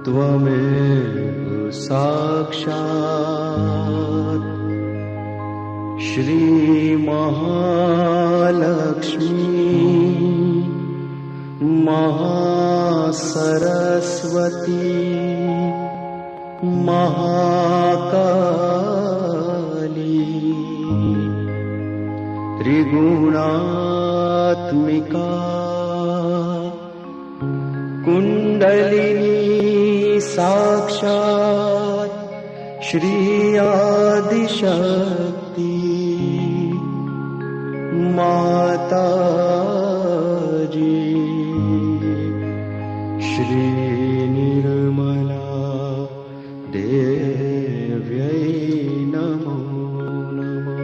त्वमेव साक्षात् श्री महालक्ष्मी महासरस्वती महाकाली त्रिगुणात्मिका कुंडलिनी साक्षात् श्री आदिशक्ति माताजी श्री निर्मला देव्यै नमो नमः।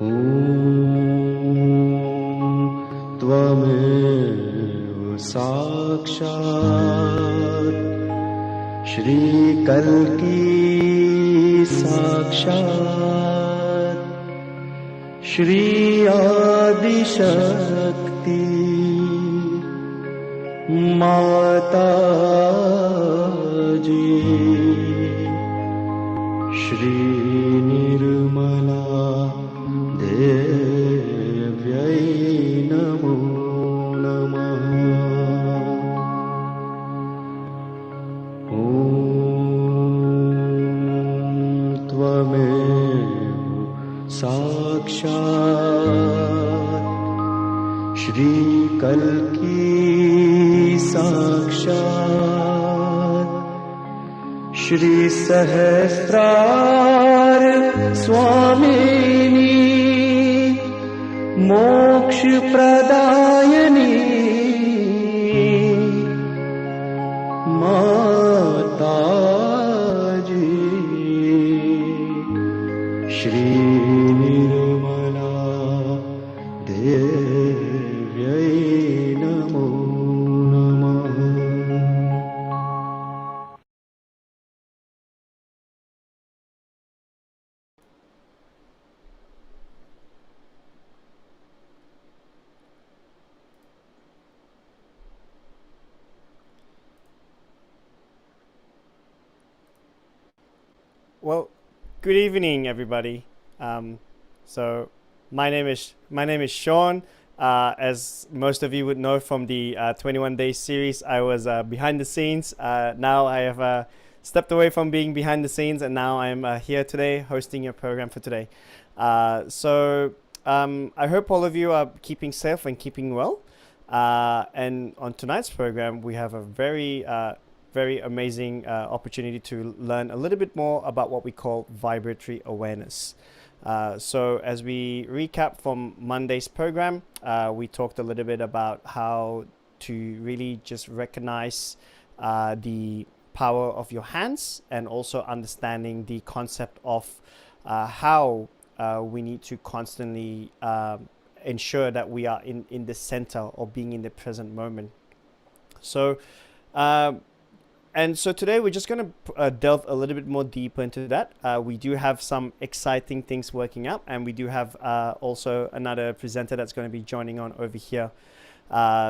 ॐ त्वमेव साक्षात् श्री कल्की साक्षात् श्री आदिशक्ति माताजी श्री निर्मला देव्यै नमो नमः। ॐ त्वमेव साक्षात् श्री कल्की साक्षात् श्री सहस्रार स्वामिनी मोक्ष प्रदायिनी माताजी श्री निर्मला देव्यै नमो नमः। Well, good evening, everybody. So my name is Sean. As most of you would know from the 21 day series, I was behind the scenes. Now I have stepped away from being behind the scenes, and now I'm here today hosting your program for today. So I hope all of you are keeping safe and keeping well. And on tonight's program, we have a very amazing opportunity to learn a little bit more about what we call vibratory awareness. So as we recap from Monday's program, we talked a little bit about how to really just recognize the power of your hands, and also understanding the concept of how we need to constantly ensure that we are in the center, or being in the present moment. So and so today we're just going to delve a little bit more deeper into that. We do have some exciting things working out, and we do have also another presenter that's going to be joining on over here.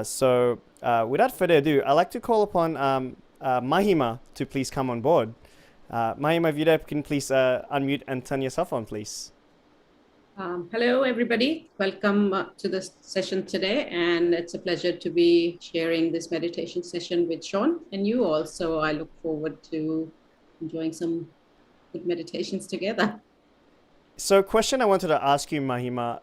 So without further ado, I'd like to call upon Mahima to please come on board. Mahima, if you can please unmute and turn yourself on, please. Hello, everybody. Welcome to this session today. And it's a pleasure to be sharing this meditation session with Sean and you also. I look forward to enjoying some good meditations together. So a question I wanted to ask you, Mahima.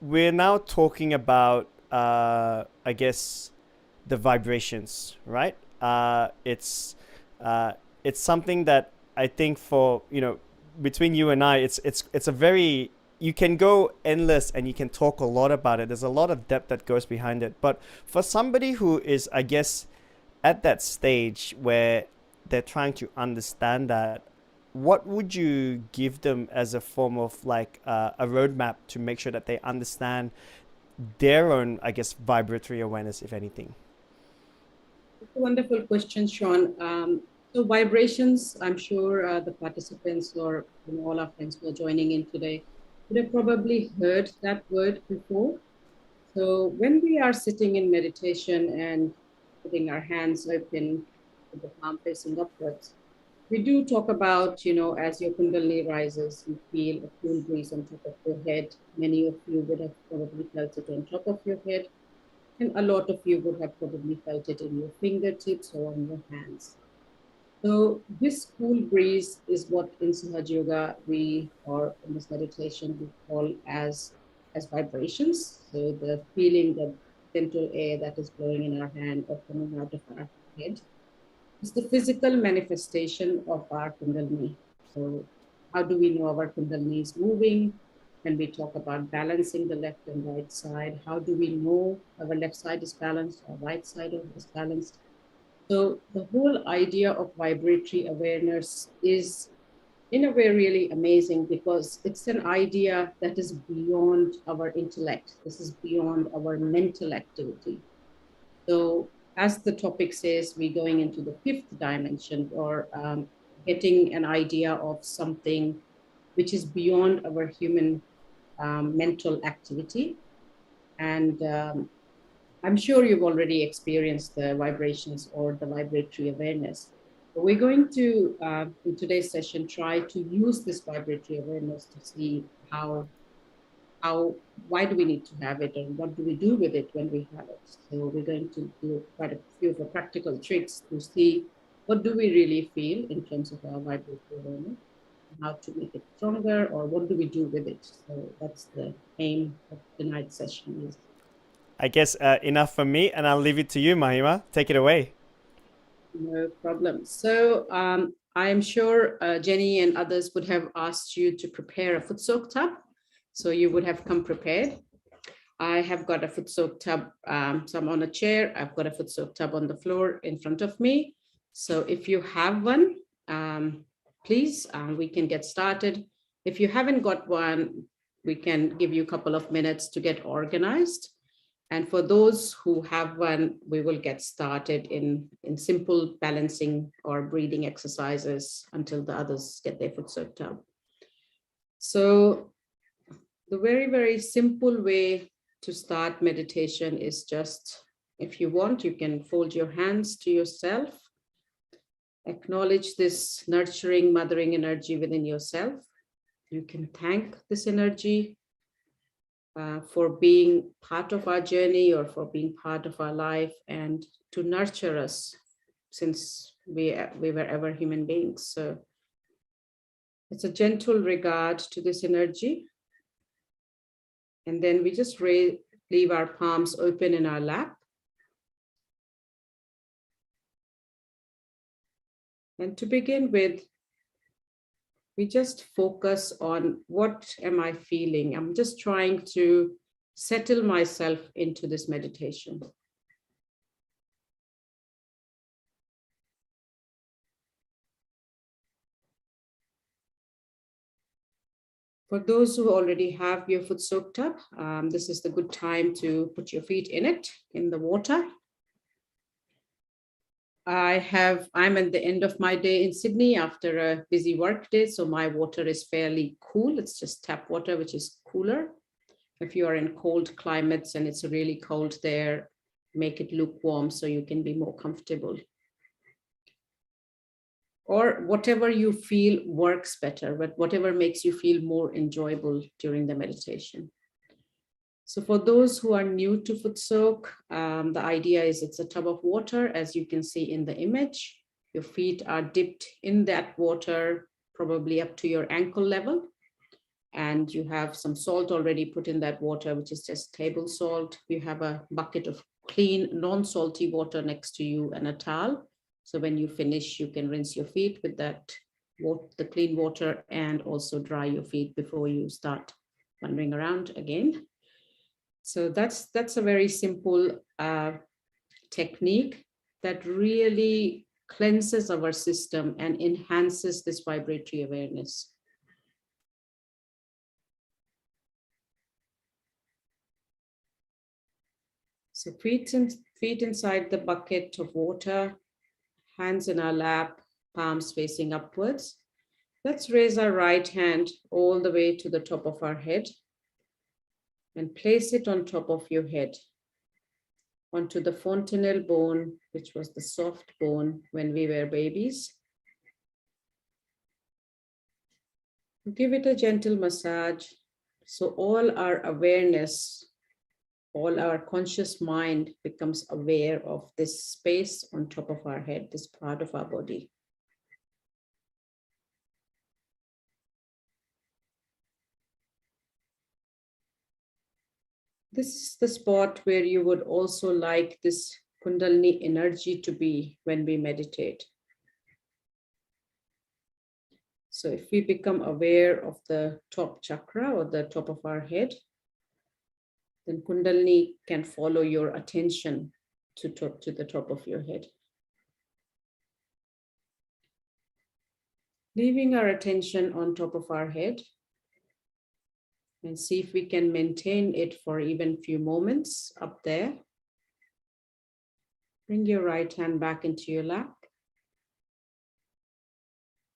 We're now talking about, I guess, the vibrations, right? It's something that I think for, between you and I, it's a very, you can go endless and you can talk a lot about it. There's a lot of depth that goes behind it. But for somebody who is, I guess, at that stage where they're trying to understand that, what would you give them as a form of like a roadmap to make sure that they understand their own, I guess, vibratory awareness, if anything? It's a wonderful question, Sean. So vibrations, I'm sure the participants or all our friends who are joining in today would have probably heard that word before. So when we are sitting in meditation and putting our hands open with the palm facing upwards, we do talk about, as your Kundalini rises, you feel a cool breeze on top of your head. Many of you would have probably felt it on top of your head. And a lot of you would have probably felt it in your fingertips or on your hands. So this cool breeze is what in Sahaja Yoga or in this meditation, we call as vibrations. So the feeling, the gentle air that is blowing in our hand or coming out of our head is the physical manifestation of our Kundalini. So how do we know our Kundalini is moving? When we talk about balancing the left and right side, how do we know our left side is balanced, our right side is balanced? So the whole idea of vibratory awareness is in a way really amazing because it's an idea that is beyond our intellect. This is beyond our mental activity. So as the topic says, we're going into the fifth dimension or getting an idea of something which is beyond our human mental activity. And I'm sure you've already experienced the vibrations or the vibratory awareness. But we're going to, in today's session, try to use this vibratory awareness to see why do we need to have it and what do we do with it when we have it. So we're going to do quite a few of the practical tricks to see what do we really feel in terms of our vibratory awareness, how to make it stronger, or what do we do with it. So that's the aim of tonight's session is. I guess enough from me, and I'll leave it to you, Mahima. Take it away. No problem. So I'm sure Jenny and others would have asked you to prepare a Footsoak tub. So you would have come prepared. I have got a Footsoak tub. So I'm on a chair. I've got a Footsoak tub on the floor in front of me. So if you have one, please, we can get started. If you haven't got one, we can give you a couple of minutes to get organized. And for those who have one, we will get started in simple balancing or breathing exercises until the others get their Footsoak tub. So the very, very simple way to start meditation is just, if you want, you can fold your hands to yourself. Acknowledge this nurturing, mothering energy within yourself. You can thank this energy for being part of our journey or for being part of our life and to nurture us since we were ever human beings. So it's a gentle regard to this energy. And then we just leave our palms open in our lap. And to begin with, we just focus on what am I feeling? I'm just trying to settle myself into this meditation. For those who already have your Footsoak tub, this is the good time to put your feet in it, in the water. I'm at the end of my day in Sydney after a busy work day, so my water is fairly cool. It's just tap water, which is cooler. If you are in cold climates and it's really cold there, make it lukewarm so you can be more comfortable. Or whatever you feel works better, but whatever makes you feel more enjoyable during the meditation. So for those who are new to Footsoak, the idea is it's a tub of water, as you can see in the image. Your feet are dipped in that water, probably up to your ankle level. And you have some salt already put in that water, which is just table salt. You have a bucket of clean, non-salty water next to you and a towel. So when you finish, you can rinse your feet with that, the clean water, and also dry your feet before you start wandering around again. So that's a very simple technique that really cleanses our system and enhances this vibratory awareness. So feet feet inside the bucket of water, hands in our lap, palms facing upwards. Let's raise our right hand all the way to the top of our head and place it on top of your head, onto the fontanel bone, which was the soft bone when we were babies. Give it a gentle massage so all our awareness, all our conscious mind becomes aware of this space on top of our head, this part of our body. This is the spot where you would also like this Kundalini energy to be when we meditate. So if we become aware of the top chakra or the top of our head, then Kundalini can follow your attention to the top of your head. Leaving our attention on top of our head, and see if we can maintain it for even a few moments up there. Bring your right hand back into your lap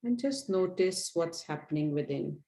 and just notice what's happening within.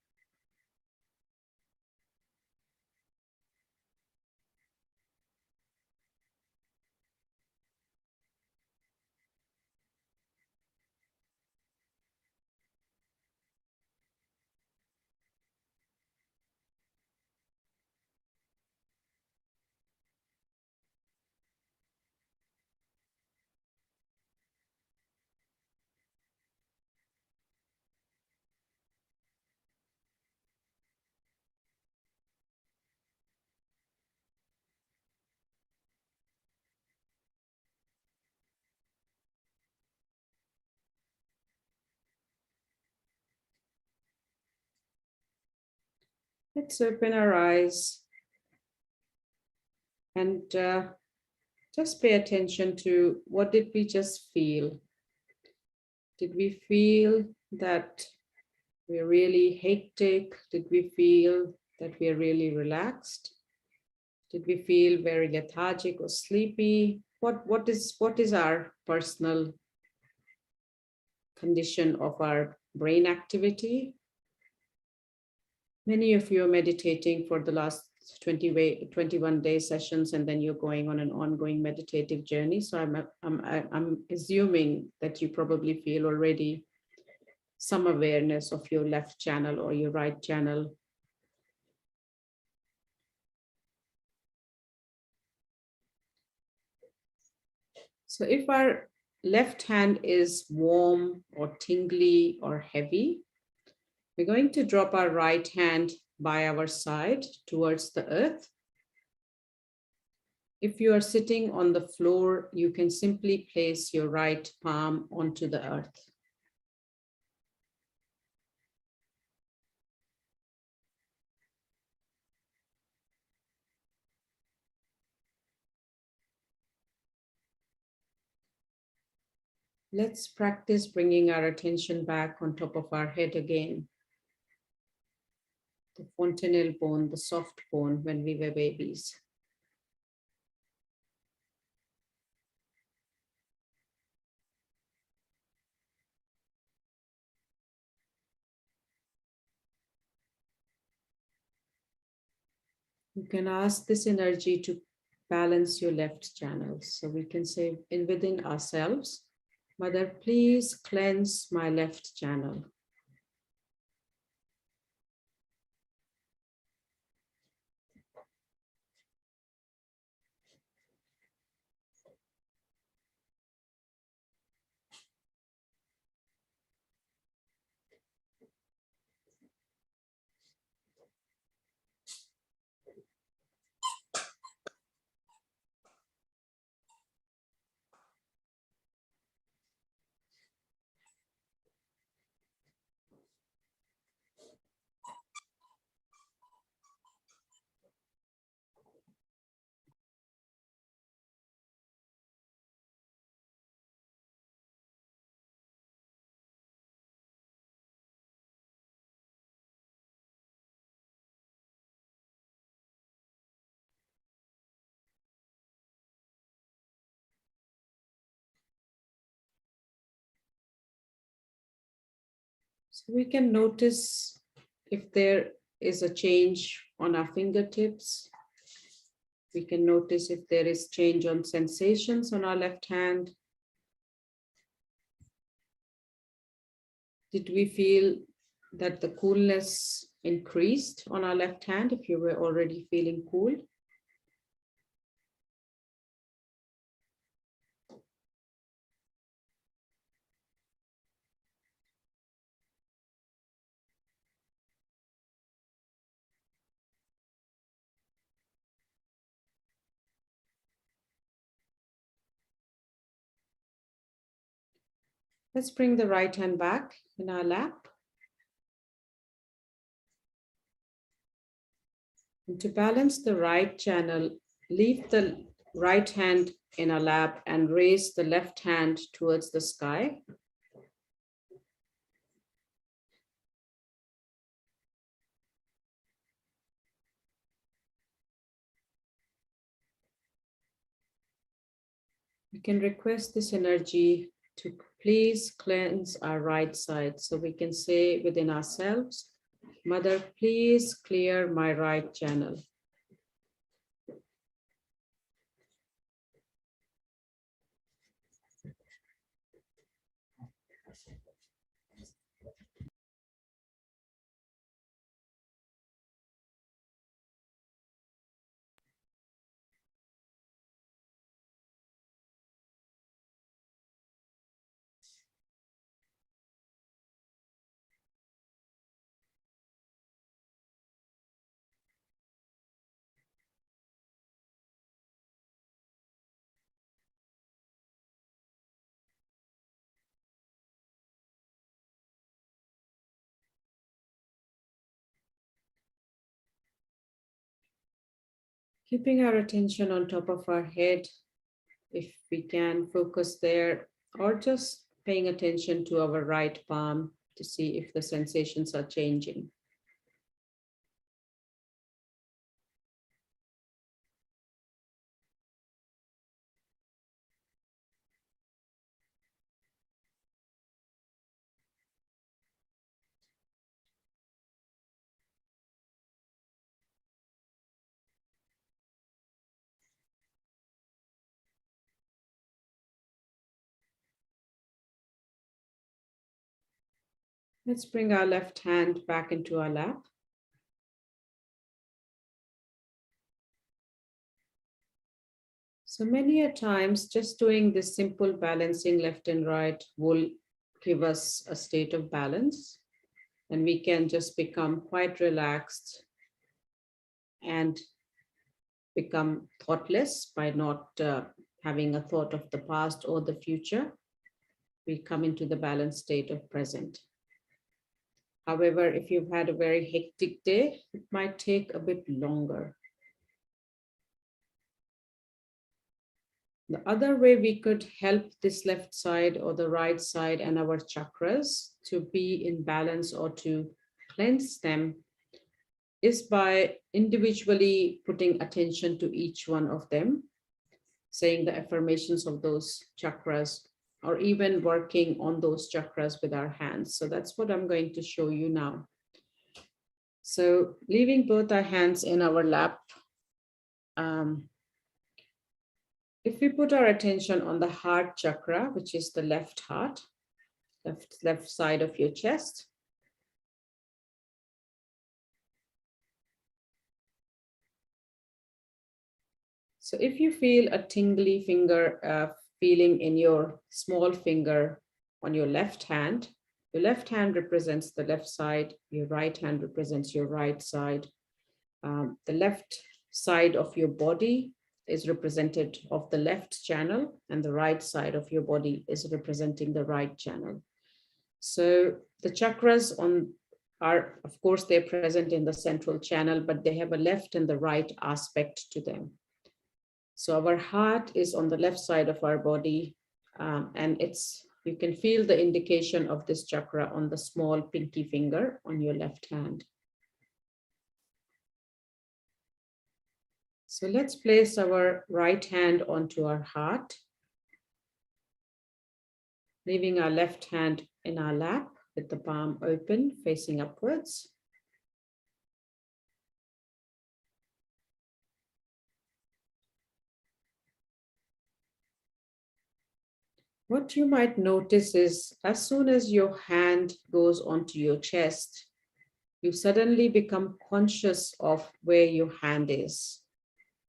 Let's open our eyes and just pay attention to what did we just feel. Did we feel that we're really hectic? Did we feel that we're really relaxed? Did we feel very lethargic or sleepy? What is our personal condition of our brain activity? Many of you are meditating for the last 21 day sessions, and then you're going on an ongoing meditative journey. So I'm assuming that you probably feel already some awareness of your left channel or your right channel. So if our left hand is warm or tingly or heavy, we're going to drop our right hand by our side towards the earth. If you are sitting on the floor, you can simply place your right palm onto the earth. Let's practice bringing our attention back on top of our head again. The fontanel bone, the soft bone when we were babies. You can ask this energy to balance your left channel. So we can say within ourselves, Mother, please cleanse my left channel. So we can notice if there is a change on our fingertips. We can notice if there is change on sensations on our left hand. Did we feel that the coolness increased on our left hand if you were already feeling cool? Let's bring the right hand back in our lap. And to balance the right channel, leave the right hand in our lap and raise the left hand towards the sky. We can request this energy to please cleanse our right side. So we can say within ourselves, Mother, please clear my right channel. Keeping our attention on top of our head, if we can focus there, or just paying attention to our right palm to see if the sensations are changing. Let's bring our left hand back into our lap. So many a times, just doing this simple balancing left and right will give us a state of balance, and we can just become quite relaxed and become thoughtless by not having a thought of the past or the future. We come into the balanced state of present. However, if you've had a very hectic day, it might take a bit longer. The other way we could help this left side or the right side and our chakras to be in balance or to cleanse them is by individually putting attention to each one of them, saying the affirmations of those chakras, or even working on those chakras with our hands. So that's what I'm going to show you now. So leaving both our hands in our lap, if we put our attention on the heart chakra, which is the left heart, left side of your chest, so if you feel a tingly finger feeling in your small finger on your left hand represents the left side, your right hand represents your right side. The left side of your body is represented of the left channel, and the right side of your body is representing the right channel. So the chakras are, of course, they're present in the central channel, but they have a left and the right aspect to them. So our heart is on the left side of our body, and you can feel the indication of this chakra on the small pinky finger on your left hand. So let's place our right hand onto our heart, leaving our left hand in our lap with the palm open, facing upwards. What you might notice is as soon as your hand goes onto your chest, you suddenly become conscious of where your hand is.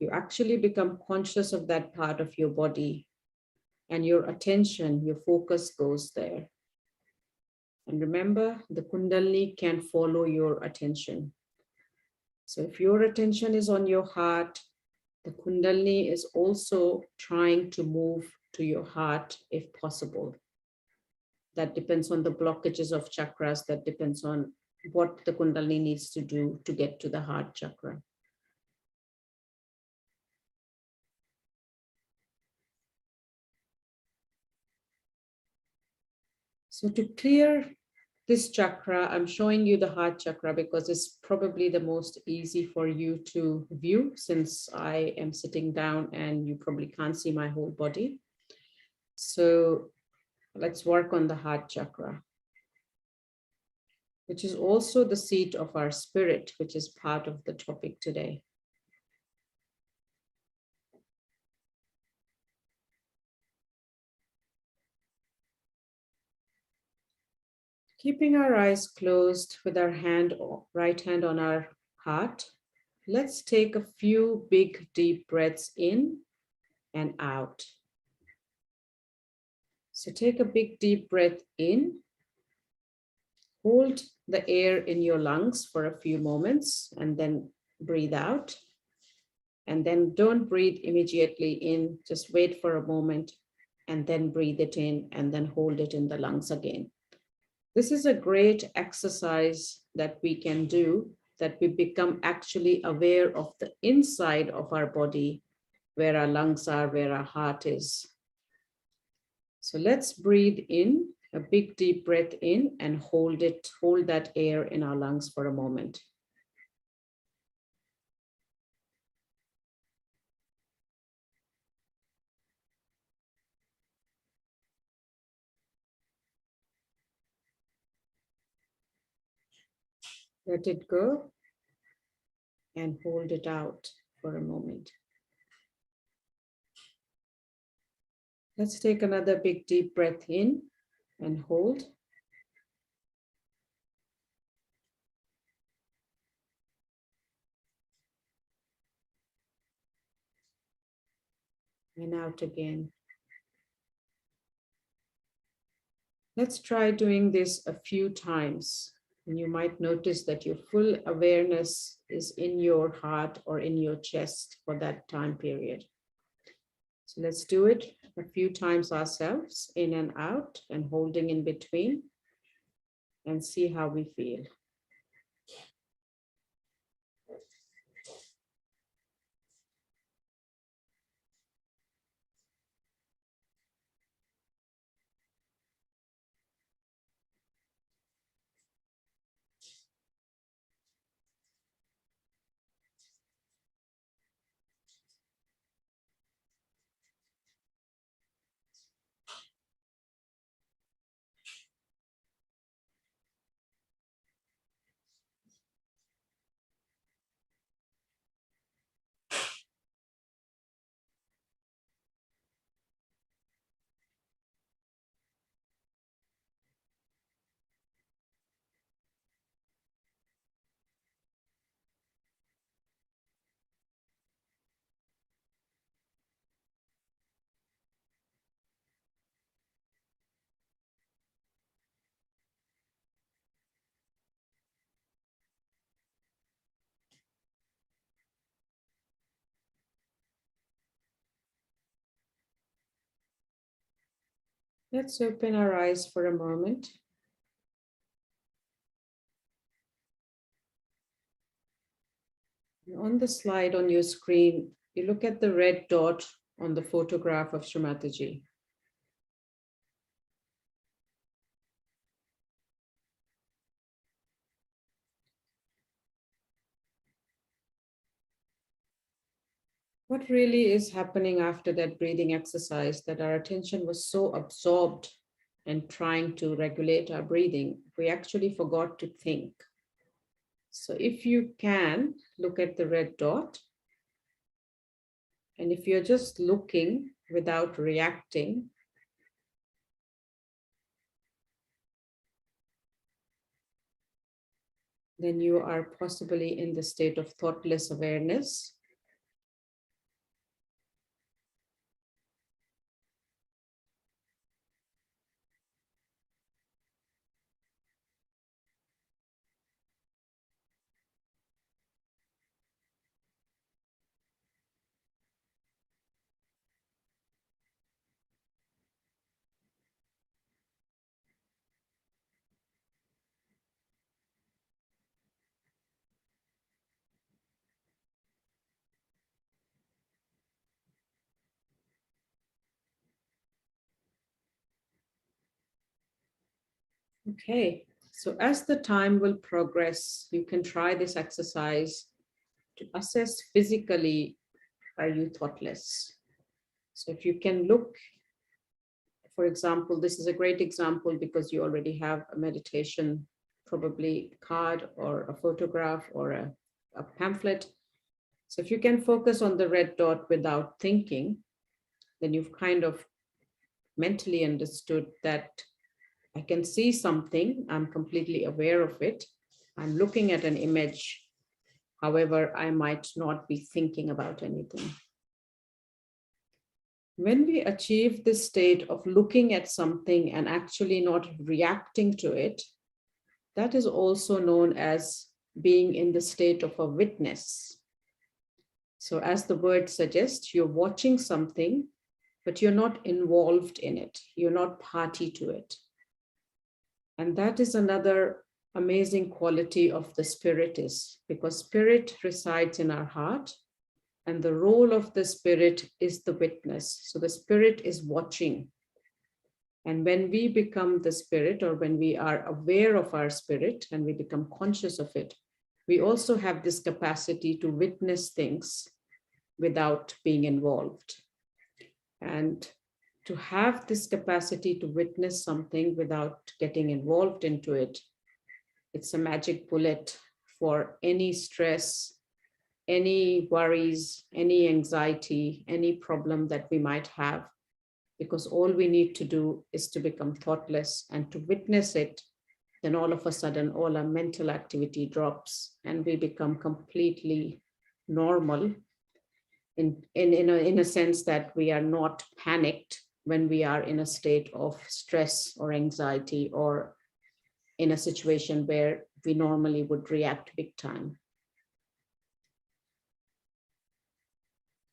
You actually become conscious of that part of your body, and your attention, your focus goes there. And remember, the Kundalini can follow your attention. So if your attention is on your heart, the Kundalini is also trying to move to your heart if possible. That depends on the blockages of chakras, that depends on what the Kundalini needs to do to get to the heart chakra. So to clear this chakra, I'm showing you the heart chakra because it's probably the most easy for you to view, since I am sitting down and you probably can't see my whole body. So let's work on the heart chakra, which is also the seat of our spirit, which is part of the topic today. Keeping our eyes closed with our right hand on our heart, let's take a few big, deep breaths in and out. So take a big, deep breath in. Hold the air in your lungs for a few moments and then breathe out. And then don't breathe immediately in, just wait for a moment and then breathe it in and then hold it in the lungs again. This is a great exercise that we can do, that we become actually aware of the inside of our body, where our lungs are, where our heart is. So let's breathe in, a big deep breath in, and hold that air in our lungs for a moment. Let it go and hold it out for a moment. Let's take another big deep breath in and hold. And out again. Let's try doing this a few times. And you might notice that your full awareness is in your heart or in your chest for that time period. So let's do it a few times ourselves, in and out, and holding in between, and see how we feel. Let's open our eyes for a moment. On the slide on your screen, you look at the red dot on the photograph of Srimataji. What really is happening after that breathing exercise, that our attention was so absorbed and trying to regulate our breathing, we actually forgot to think. So if you can look at the red dot, and if you're just looking without reacting, then you are possibly in the state of thoughtless awareness. Okay, so as the time will progress, you can try this exercise to assess physically, are you thoughtless? So if you can look, for example, this is a great example because you already have a meditation, probably card or a photograph or a pamphlet. So if you can focus on the red dot without thinking, then you've kind of mentally understood that I can see something, I'm completely aware of it. I'm looking at an image. However, I might not be thinking about anything. When we achieve this state of looking at something and actually not reacting to it, that is also known as being in the state of a witness. So as the word suggests, you're watching something, but you're not involved in it. You're not party to it. And that is another amazing quality of the spirit, is because spirit resides in our heart, and the role of the spirit is the witness. So the spirit is watching. And when we become the spirit, or when we are aware of our spirit and we become conscious of it, we also have this capacity to witness things without being involved. And to have this capacity to witness something without getting involved into it, it's a magic bullet for any stress, any worries, any anxiety, any problem that we might have, because all we need to do is to become thoughtless and to witness it. Then all of a sudden, all our mental activity drops and we become completely normal in a sense that we are not panicked when we are in a state of stress or anxiety, or in a situation where we normally would react big time.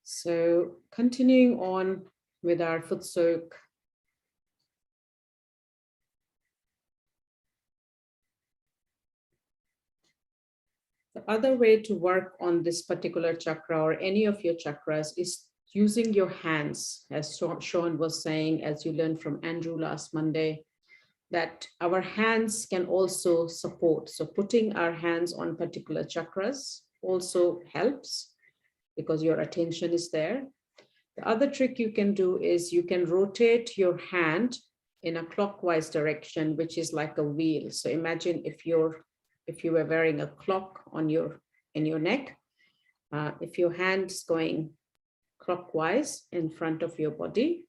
So continuing on with our Footsoak. The other way to work on this particular chakra or any of your chakras is using your hands, as Sean was saying, as you learned from Andrew last Monday, that our hands can also support. So putting our hands on particular chakras also helps because your attention is there. The other trick you can do is you can rotate your hand in a clockwise direction, which is like a wheel. So imagine if you were wearing a clock in your neck, if your hand is going clockwise in front of your body,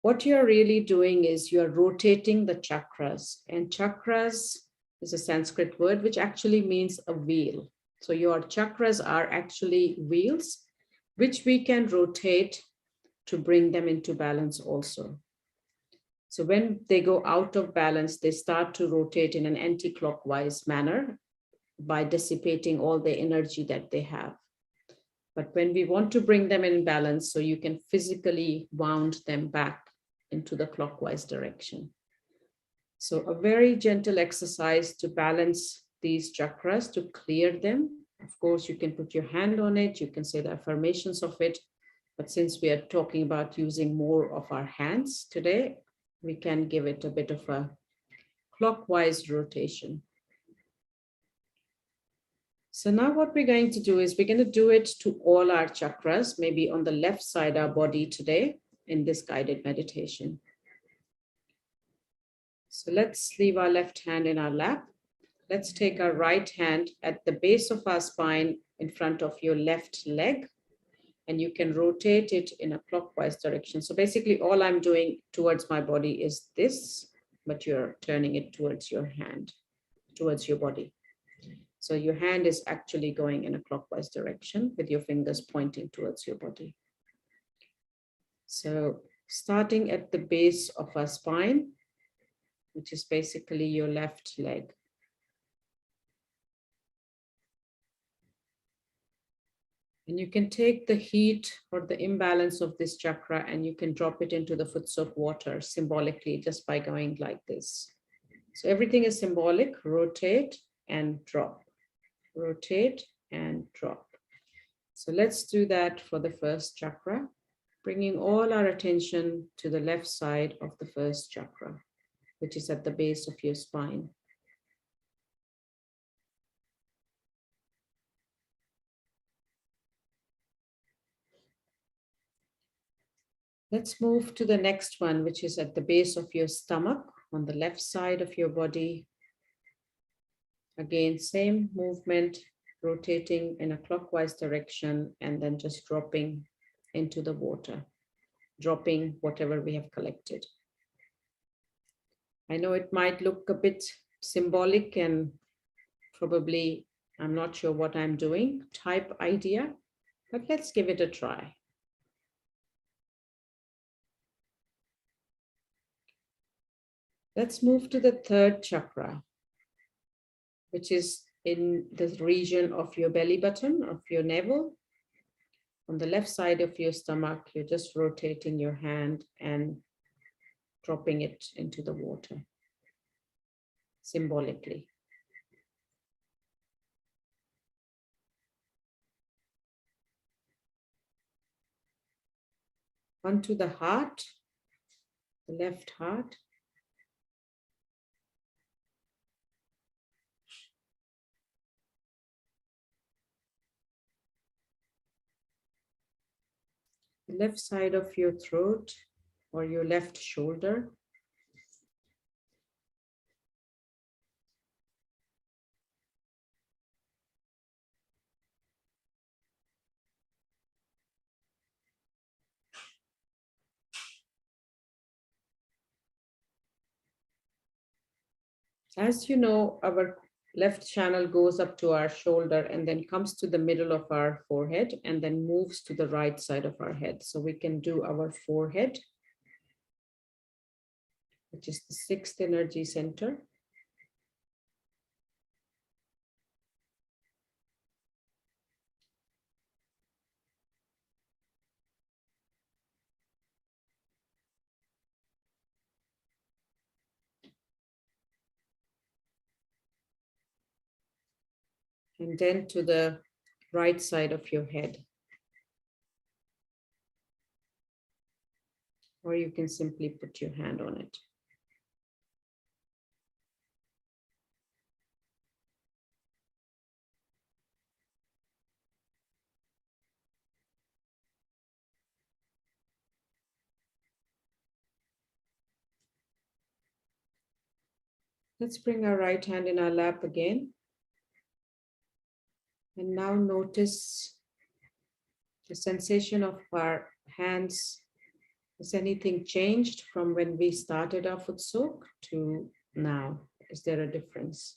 what you're really doing is you're rotating the chakras. And chakras is a Sanskrit word which actually means a wheel. So your chakras are actually wheels which we can rotate to bring them into balance also. So when they go out of balance, they start to rotate in an anti-clockwise manner by dissipating all the energy that they have. But when we want to bring them in balance, so you can physically wound them back into the clockwise direction. So a very gentle exercise to balance these chakras, to clear them. Of course, you can put your hand on it, you can say the affirmations of it, but since we are talking about using more of our hands today, we can give it a bit of a clockwise rotation. So now what we're going to do is we're going to do it to all our chakras, maybe on the left side of our body today in this guided meditation. So let's leave our left hand in our lap. Let's take our right hand at the base of our spine in front of your left leg, and you can rotate it in a clockwise direction. So basically all I'm doing towards my body is this, but you're turning it towards your hand, towards your body. So your hand is actually going in a clockwise direction with your fingers pointing towards your body. So starting at the base of our spine, which is basically your left leg. And you can take the heat or the imbalance of this chakra and you can drop it into the Footsoak water symbolically just by going like this. So everything is symbolic. Rotate and drop. Rotate and drop. So let's do that for the first chakra, bringing all our attention to the left side of the first chakra, which is at the base of your spine. Let's move to the next one, which is at the base of your stomach on the left side of your body. Again, same movement, rotating in a clockwise direction and then just dropping into the water, dropping whatever we have collected. I know it might look a bit symbolic and probably I'm not sure what I'm doing type idea, but let's give it a try. Let's move to the third chakra, which is in the region of your belly button, of your navel. On the left side of your stomach, you're just rotating your hand and dropping it into the water, symbolically. Onto the heart, the left heart. The left side of your throat or your left shoulder. As you know, our left channel goes up to our shoulder and then comes to the middle of our forehead and then moves to the right side of our head. So we can do our forehead, which is the sixth energy center. And then to the right side of your head. Or you can simply put your hand on it. Let's bring our right hand in our lap again. And now notice the sensation of our hands. Has anything changed from when we started our Footsoak to now? Is there a difference?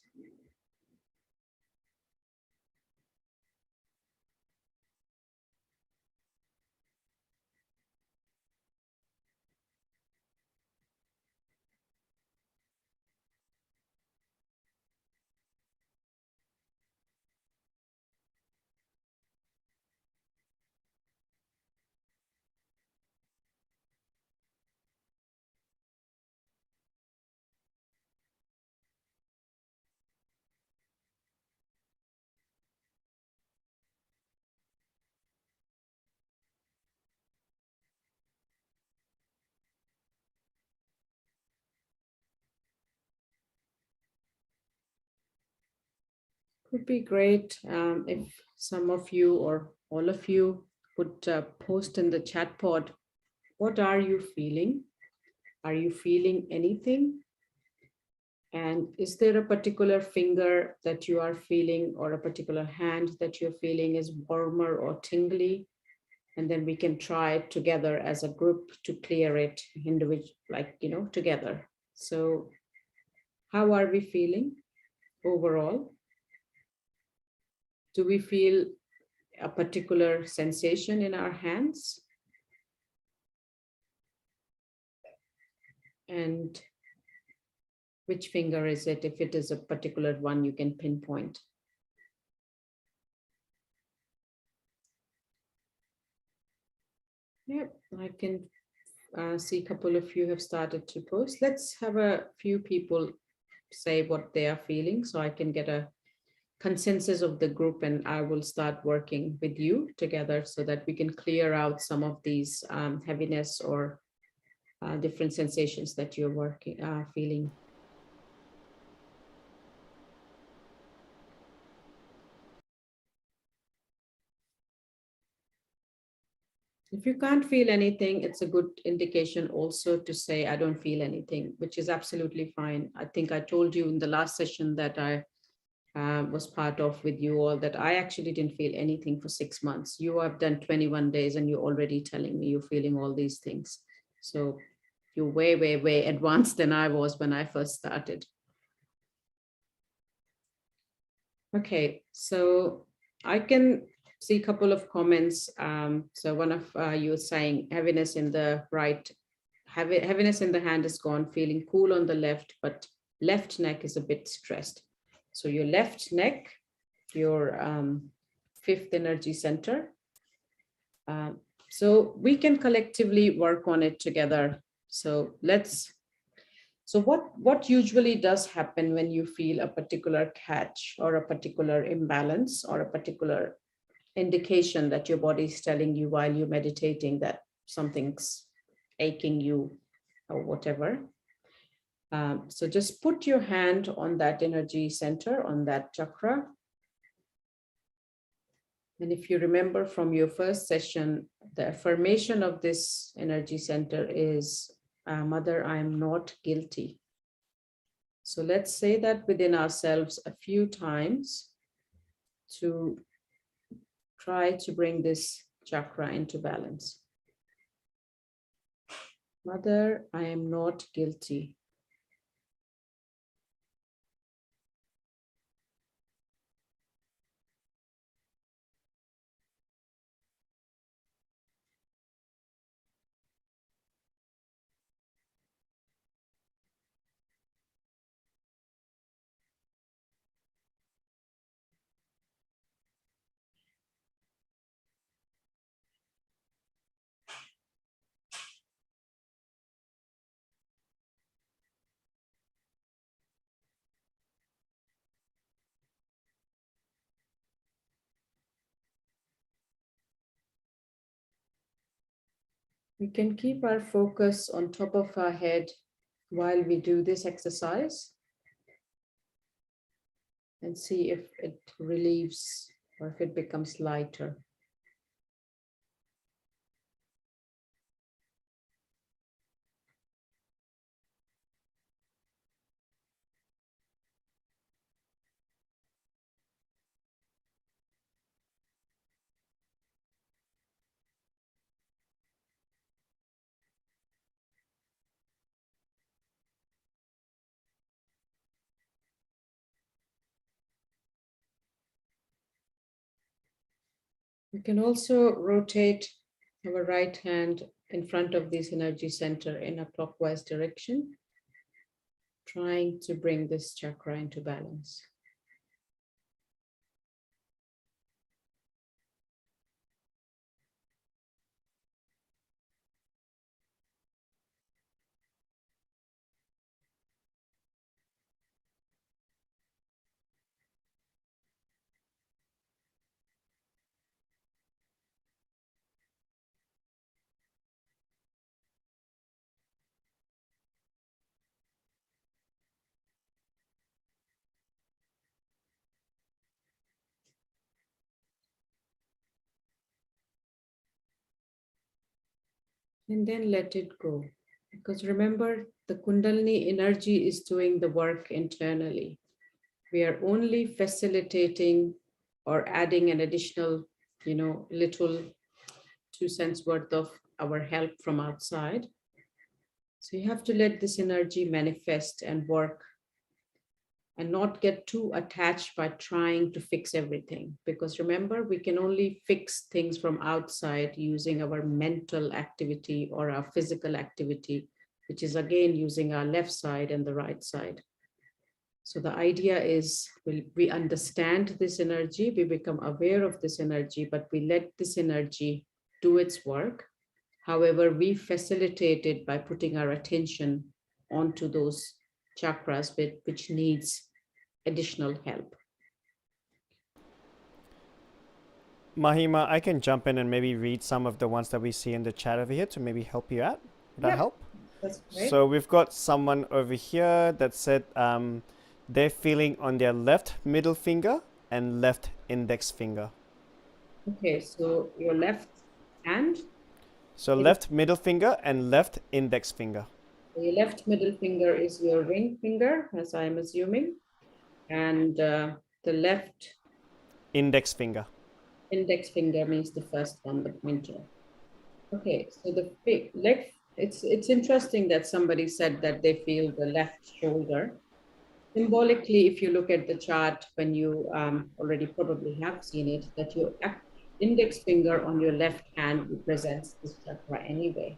Would be great if some of you or all of you would post in the chat pod, what are you feeling? Are you feeling anything? And is there a particular finger that you are feeling, or a particular hand that you're feeling is warmer or tingly? And then we can try together as a group to clear it individual, like, together. So how are we feeling overall? Do we feel a particular sensation in our hands? And which finger is it? If it is a particular one, you can pinpoint. Yep, I can see a couple of you have started to post. Let's have a few people say what they are feeling so I can get a consensus of the group, and I will start working with you together so that we can clear out some of these heaviness or different sensations that you're feeling. If you can't feel anything, it's a good indication also to say, I don't feel anything, which is absolutely fine. I think I told you in the last session that I was part of with you all that I actually didn't feel anything for 6 months. You have done 21 days and you're already telling me you're feeling all these things. So you're way, way, way advanced than I was when I first started. Okay, so I can see a couple of comments. So one of you is saying heaviness in the right, heaviness in the hand is gone, feeling cool on the left, but left neck is a bit stressed. So your left neck, your fifth energy center. So we can collectively work on it together. So what usually does happen when you feel a particular catch or a particular imbalance or a particular indication that your body is telling you while you're meditating that something's aching you or whatever? So just put your hand on that energy center, on that chakra. And if you remember from your first session, the affirmation of this energy center is, Mother, I am not guilty. So let's say that within ourselves a few times to try to bring this chakra into balance. Mother, I am not guilty. We can keep our focus on top of our head while we do this exercise and see if it relieves or if it becomes lighter. We can also rotate our right hand in front of this energy center in a clockwise direction, trying to bring this chakra into balance. And then let it go. Because remember, the Kundalini energy is doing the work internally. We are only facilitating or adding an additional, little 2 cents worth of our help from outside. So you have to let this energy manifest and work and not get too attached by trying to fix everything. Because remember, we can only fix things from outside using our mental activity or our physical activity, which is again using our left side and the right side. So the idea is we understand this energy, we become aware of this energy, but we let this energy do its work. However, we facilitate it by putting our attention onto those chakras which needs additional help. Mahima, I can jump in and maybe read some of the ones that we see in the chat over here to maybe help you out. Would that help? That's great. So we've got someone over here that said they're feeling on their left middle finger and left index finger. Okay, so your left hand. So left middle finger and left index finger. Your left middle finger is your ring finger, as I'm assuming, and the left index finger. Index finger means the first one, the pointer. Okay, so the left, it's interesting that somebody said that they feel the left shoulder. Symbolically, if you look at the chart, when you already probably have seen it, that your index finger on your left hand represents this chakra anyway.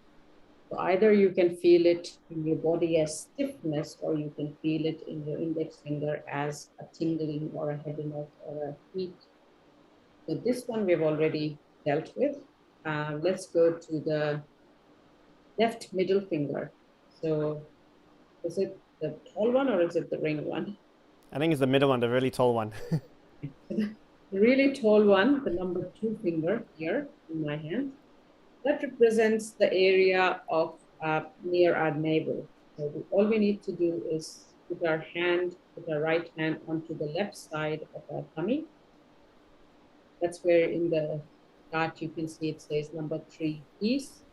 So either you can feel it in your body as stiffness, or you can feel it in your index finger as a tingling or a heaviness or a heat. So this one we've already dealt with. Let's go to the left middle finger. So is it the tall one or is it the ring one? I think it's the middle one, the really tall one. The really tall one, the number 2 finger here in my hand, that represents the area of near our navel. So all we need to do is put our right hand onto the left side of our tummy. That's where in the chart you can see it says number 3 east.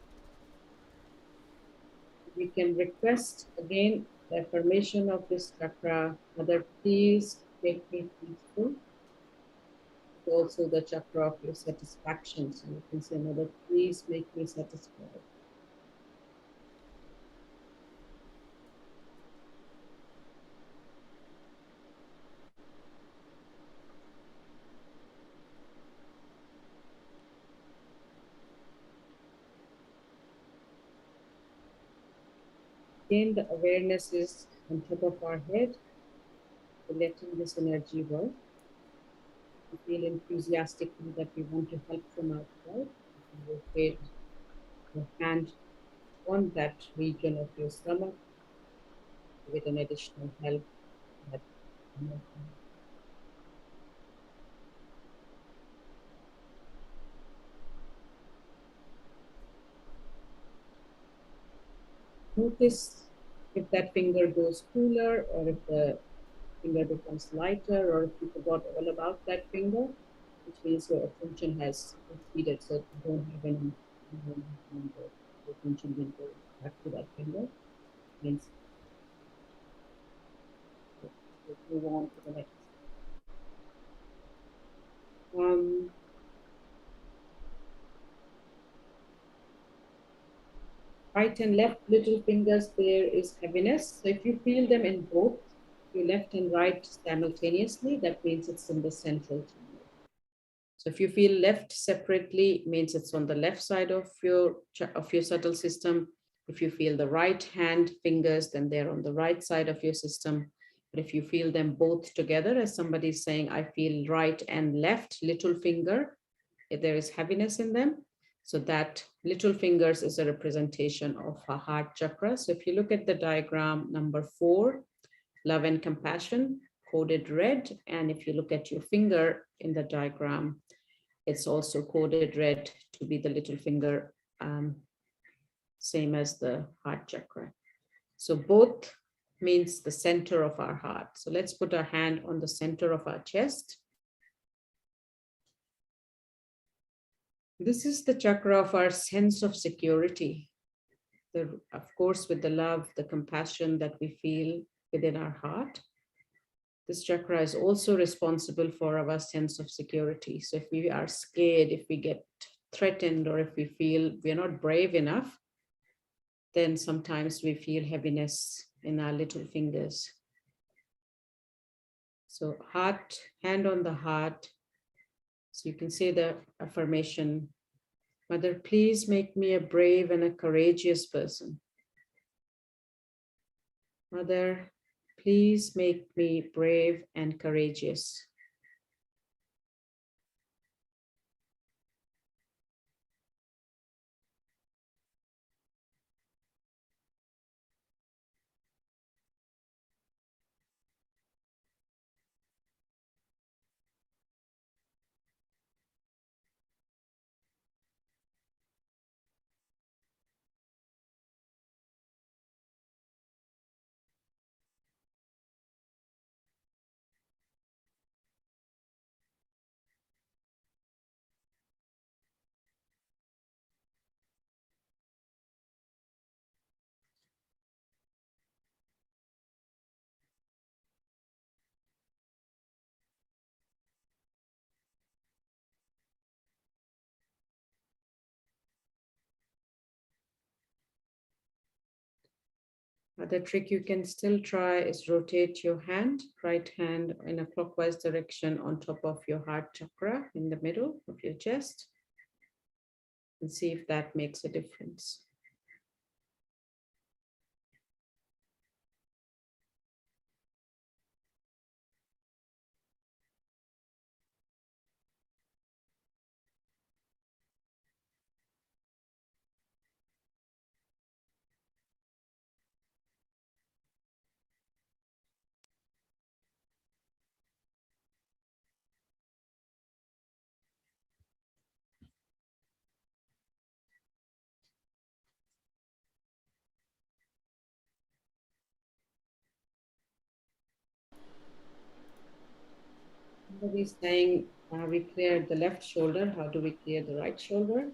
We can request again the affirmation of this chakra. Mother, please make me peaceful. It's also the chakra of your satisfaction. So you can say, Mother, please make me satisfied. Again, the awareness is on top of our head, letting this energy work. We feel enthusiastically that we want to help from outside. You will create your hand on that region of your stomach with an additional help. Notice if that finger goes cooler, or if the finger becomes lighter, or if you forgot all about that finger, which means your attention has receded, so you don't have any attention will go back to that finger. It means let's move on to the next. Right and left little fingers, there is heaviness. So if you feel them in both your left and right simultaneously, that means it's in the central channel. So if you feel left separately, it means it's on the left side of your subtle system. If you feel the right hand fingers, then they're on the right side of your system. But if you feel them both together, as somebody is saying, I feel right and left little finger, if there is heaviness in them. So that little fingers is a representation of a heart chakra. So if you look at the diagram number 4, love and compassion, coded red. And if you look at your finger in the diagram, it's also coded red to be the little finger, same as the heart chakra. So both means the center of our heart. So let's put our hand on the center of our chest. This is the chakra of our sense of security, of course, with the love, the compassion that we feel within our heart. This chakra is also responsible for our sense of security. So if we are scared, if we get threatened, or if we feel we're not brave enough, then sometimes we feel heaviness in our little fingers. So heart, hand on the heart. So you can say the affirmation, Mother, please make me a brave and a courageous person. Mother, please make me brave and courageous. The trick you can still try is rotate your hand, right hand in a clockwise direction on top of your heart chakra in the middle of your chest, and see if that makes a difference. Somebody's saying we cleared the left shoulder. How do we clear the right shoulder?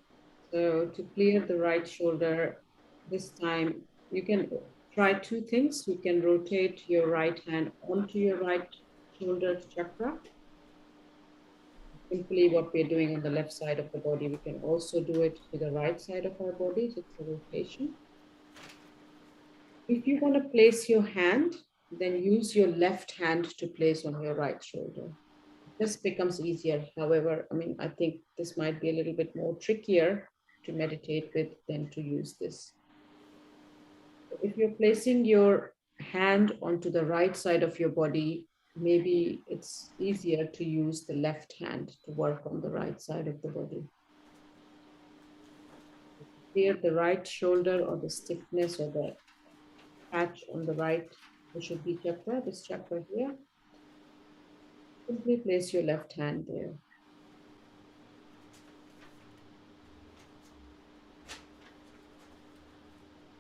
So to clear the right shoulder, this time you can try two things. You can rotate your right hand onto your right shoulder chakra. Simply what we're doing on the left side of the body, we can also do it to the right side of our body. It's a rotation. If you want to place your hand, then use your left hand to place on your right shoulder. This becomes easier. However, I think this might be a little bit more trickier to meditate with than to use this. If you're placing your hand onto the right side of your body, maybe it's easier to use the left hand to work on the right side of the body. Clear the right shoulder or the stiffness or the patch on the right Vishuddhi chakra, this chakra here. Simply place your left hand there.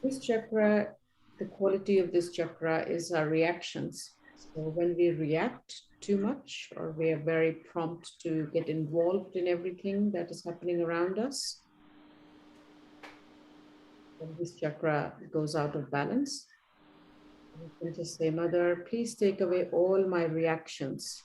This chakra, the quality of this chakra is our reactions. So when we react too much, or we are very prompt to get involved in everything that is happening around us, then this chakra goes out of balance. You can just say, Mother, please take away all my reactions.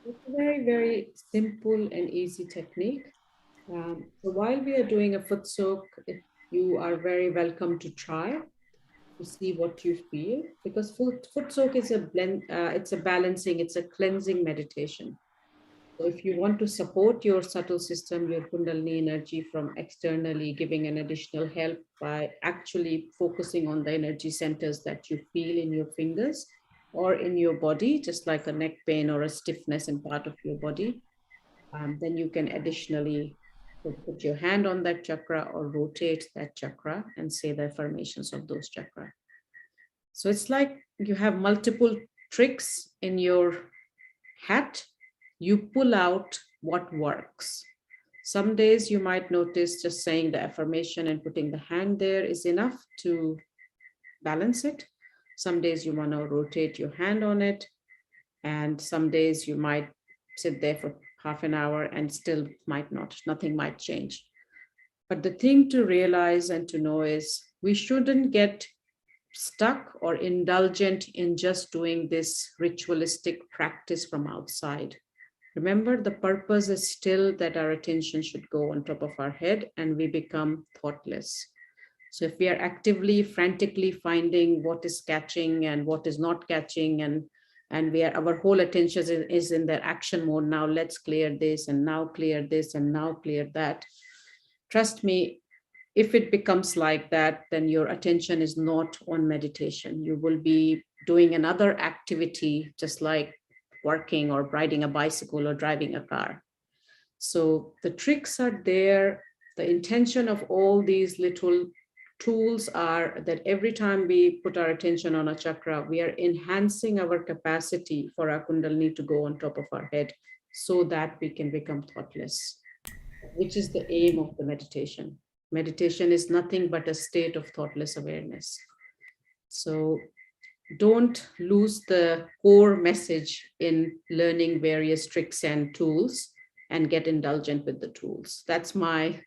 It's a very, very simple and easy technique. So while we are doing a Footsoak, you are very welcome to try to see what you feel, because Footsoak is a blend, it's a balancing, it's a cleansing meditation. So if you want to support your subtle system, your Kundalini energy from externally, giving an additional help by actually focusing on the energy centers that you feel in your fingers or in your body, just like a neck pain or a stiffness in part of your body, then you can additionally put your hand on that chakra or rotate that chakra and say the affirmations of those chakras. So it's like you have multiple tricks in your hat. You pull out what works. Some days you might notice just saying the affirmation and putting the hand there is enough to balance it. Some days you want to rotate your hand on it. And some days you might sit there for half an hour and still might not, nothing might change. But the thing to realize and to know is we shouldn't get stuck or indulgent in just doing this ritualistic practice from outside. Remember, the purpose is still that our attention should go on top of our head and we become thoughtless. So if we are actively, frantically finding what is catching and what is not catching, and our whole attention is in the action mode. Now let's clear this, and now clear this, and now clear that. Trust me, if it becomes like that, then your attention is not on meditation. You will be doing another activity, just like working or riding a bicycle or driving a car. So the tricks are there. The intention of all these little tools are that every time we put our attention on a chakra, we are enhancing our capacity for our Kundalini to go on top of our head so that we can become thoughtless, which is the aim of the meditation. Meditation is nothing but a state of thoughtless awareness. So don't lose the core message in learning various tricks and tools and get indulgent with the tools. That's my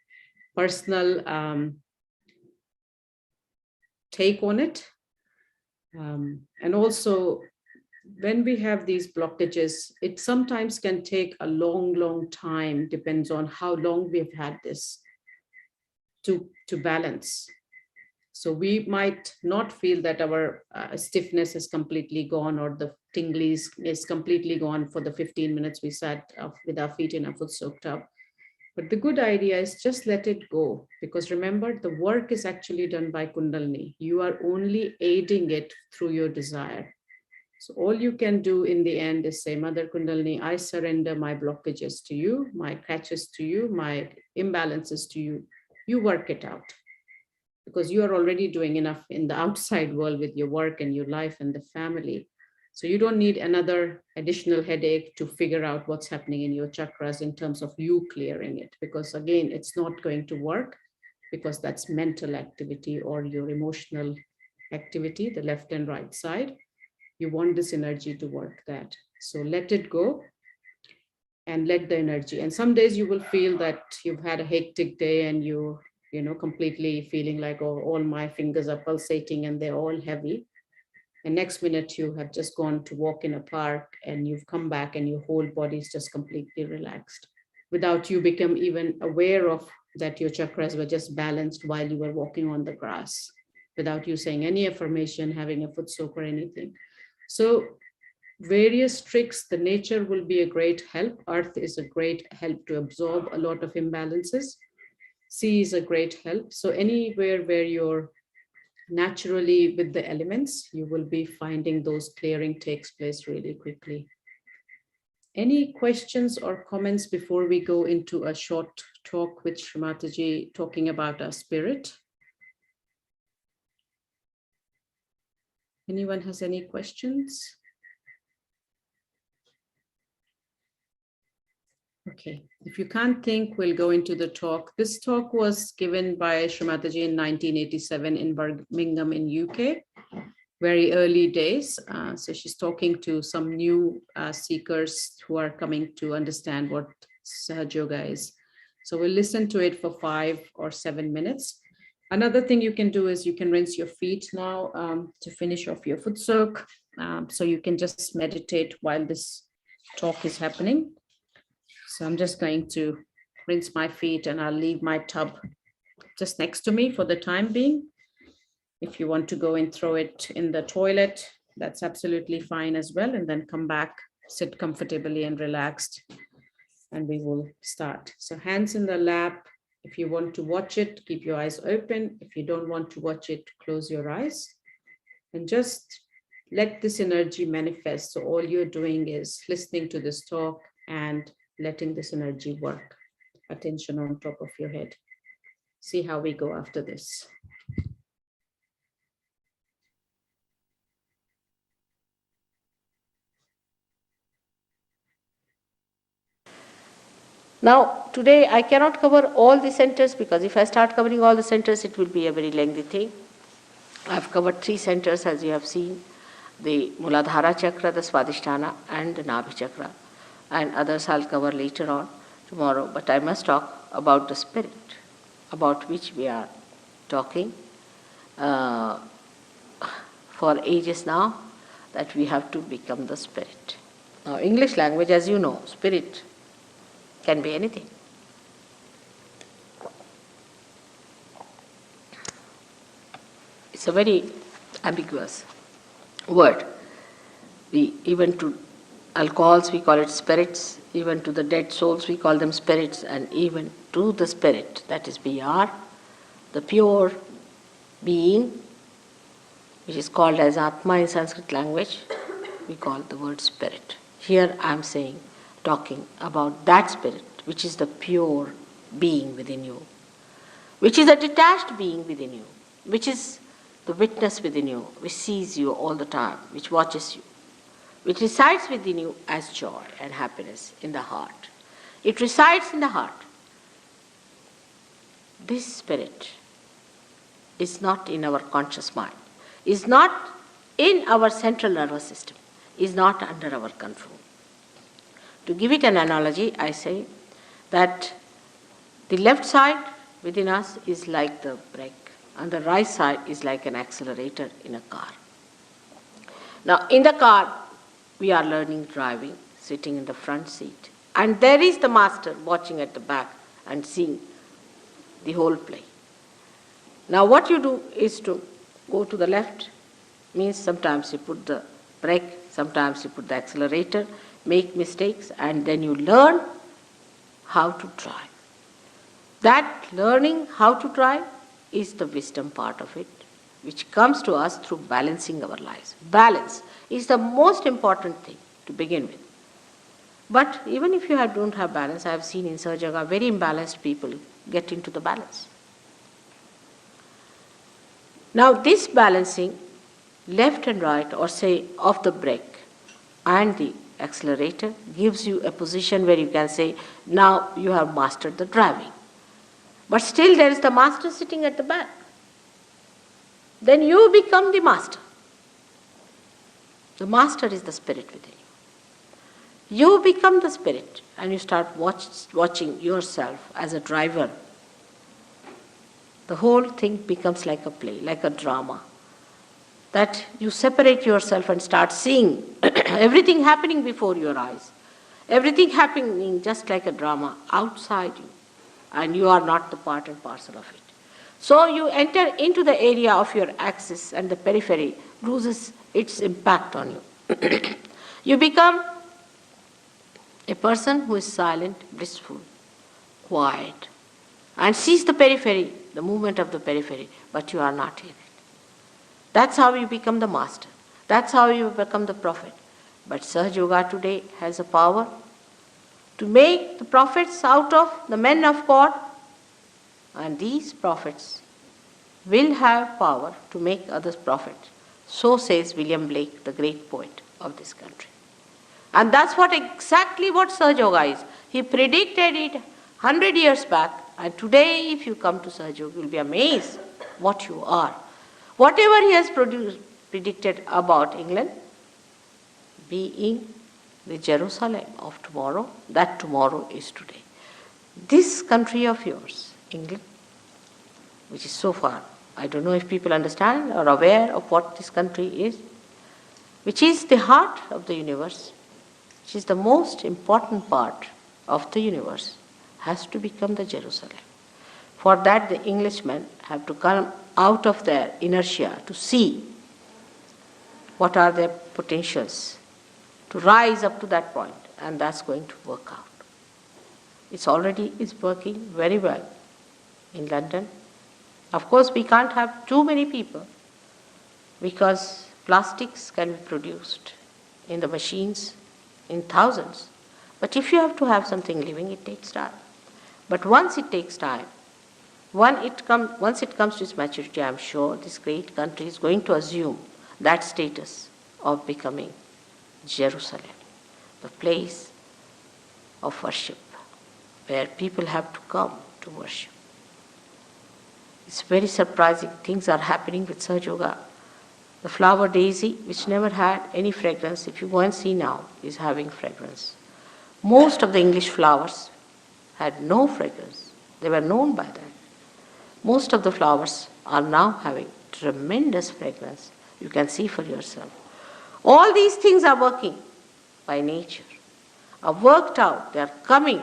personal take on it. And also, when we have these blockages, it sometimes can take a long time, depends on how long we've had this, to balance. So we might not feel that our stiffness is completely gone or the tinglies is completely gone for the 15 minutes we sat with our feet in a Footsoak tub. But the good idea is just let it go, because remember, the work is actually done by Kundalini. You are only aiding it through your desire. So all you can do in the end is say, Mother Kundalini, I surrender my blockages to you, my catches to you, my imbalances to you. You work it out, because you are already doing enough in the outside world with your work and your life and the family. So you don't need another additional headache to figure out what's happening in your chakras in terms of you clearing it, because again, it's not going to work, because that's mental activity or your emotional activity, the left and right side. You want this energy to work that. So let it go and let the energy. And some days you will feel that you've had a hectic day and you completely feeling like, oh, all my fingers are pulsating and they're all heavy. And next minute you have just gone to walk in a park and you've come back and your whole body is just completely relaxed without you become even aware of that your chakras were just balanced while you were walking on the grass, without you saying any affirmation, having a Footsoak or anything. So various tricks, the nature will be a great help. Earth is a great help to absorb a lot of imbalances. Sea is a great help. So anywhere where you're naturally with the elements, you will be finding those clearing takes place really quickly. Any questions or comments before we go into a short talk with Srimataji talking about our spirit? Anyone has any questions? Okay, if you can't think, we'll go into the talk. This talk was given by Srimataji in 1987 in Birmingham in UK, very early days. So she's talking to some new seekers who are coming to understand what Sahaja Yoga is. So we'll listen to it for 5 or 7 minutes. Another thing you can do is you can rinse your feet now to finish off your Footsoak. So you can just meditate while this talk is happening. So I'm just going to rinse my feet and I'll leave my tub just next to me for the time being. If you want to go and throw it in the toilet, that's absolutely fine as well. And then come back, sit comfortably and relaxed. and we will start. So hands in the lap. If you want to watch it, keep your eyes open. If you don't want to watch it, close your eyes and just let this energy manifest. So all you're doing is listening to this talk and letting this energy work. Attention on top of your head. See how we go after this. Now, today I cannot cover all the centers because if I start covering all the centers, it will be a very lengthy thing. I've covered 3 centers as you have seen, the Muladhara Chakra, the Swadhisthana and the Nabhi Chakra, and others I'll cover later on tomorrow. But I must talk about the spirit, about which we are talking for ages now, that we have to become the spirit. Now, English language, as you know, spirit can be anything. It's a very ambiguous word. Even to alcohols we call it spirits, even to the dead souls we call them spirits, and even to the spirit, that is BR, the pure being, which is called as Atma in Sanskrit language, we call the word spirit. Here I am saying, talking about that spirit, which is the pure being within you, which is a detached being within you, which is the witness within you, which sees you all the time, which watches you, which resides within you as joy and happiness in the heart. It resides in the heart. This spirit is not in our conscious mind, is not in our central nervous system, is not under our control. To give it an analogy, I say that the left side within us is like the brake, and the right side is like an accelerator in a car. Now, in the car, we are learning driving, sitting in the front seat, and there is the master watching at the back and seeing the whole play. Now, what you do is to go to the left, means sometimes you put the brake, sometimes you put the accelerator, make mistakes, and then you learn how to drive. That learning how to drive is the wisdom part of it, which comes to us through balancing our lives. Balance is the most important thing to begin with. But even if you don't have balance, I have seen in Sahaja very imbalanced people get into the balance. Now this balancing, left and right, or say of the brake and the accelerator, gives you a position where you can say, now you have mastered the driving. But still there is the master sitting at the back. Then you become the master. The master is the spirit within you. You become the spirit and you start watching yourself as a driver. The whole thing becomes like a play, like a drama. That you separate yourself and start seeing everything happening before your eyes. Everything happening just like a drama outside you. And you are not the part and parcel of it. So you enter into the area of your axis and the periphery loses its impact on you. You become a person who is silent, blissful, quiet, and sees the periphery, the movement of the periphery, but you are not in it. That's how you become the master. That's how you become the prophet. But Sahaja Yoga today has a power to make the prophets out of the men of God, and these prophets will have power to make others prophets. So says William Blake, the great poet of this country. And that's exactly what Sahaja Yoga is. He predicted it 100 years back, and today if you come to Sahaja Yoga, you will be amazed what you are. Whatever he has predicted about England being the Jerusalem of tomorrow, that tomorrow is today. This country of yours, England, which is so far, I don't know if people understand or aware of what this country is, which is the heart of the universe, which is the most important part of the universe, has to become the Jerusalem. For that, the Englishmen have to come out of their inertia to see what are their potentials, to rise up to that point, and that's going to work out. It's working very well in London. Of course, we can't have too many people because plastics can be produced in the machines in thousands. But if you have to have something living, it takes time. But once it takes time, once it comes to its maturity, I'm sure this great country is going to assume that status of becoming Jerusalem, the place of worship, where people have to come to worship. It's very surprising. Things are happening with Sahaja Yoga. The flower daisy, which never had any fragrance, if you go and see now, is having fragrance. Most of the English flowers had no fragrance. They were known by that. Most of the flowers are now having tremendous fragrance. You can see for yourself. All these things are working by nature, are worked out, they are coming.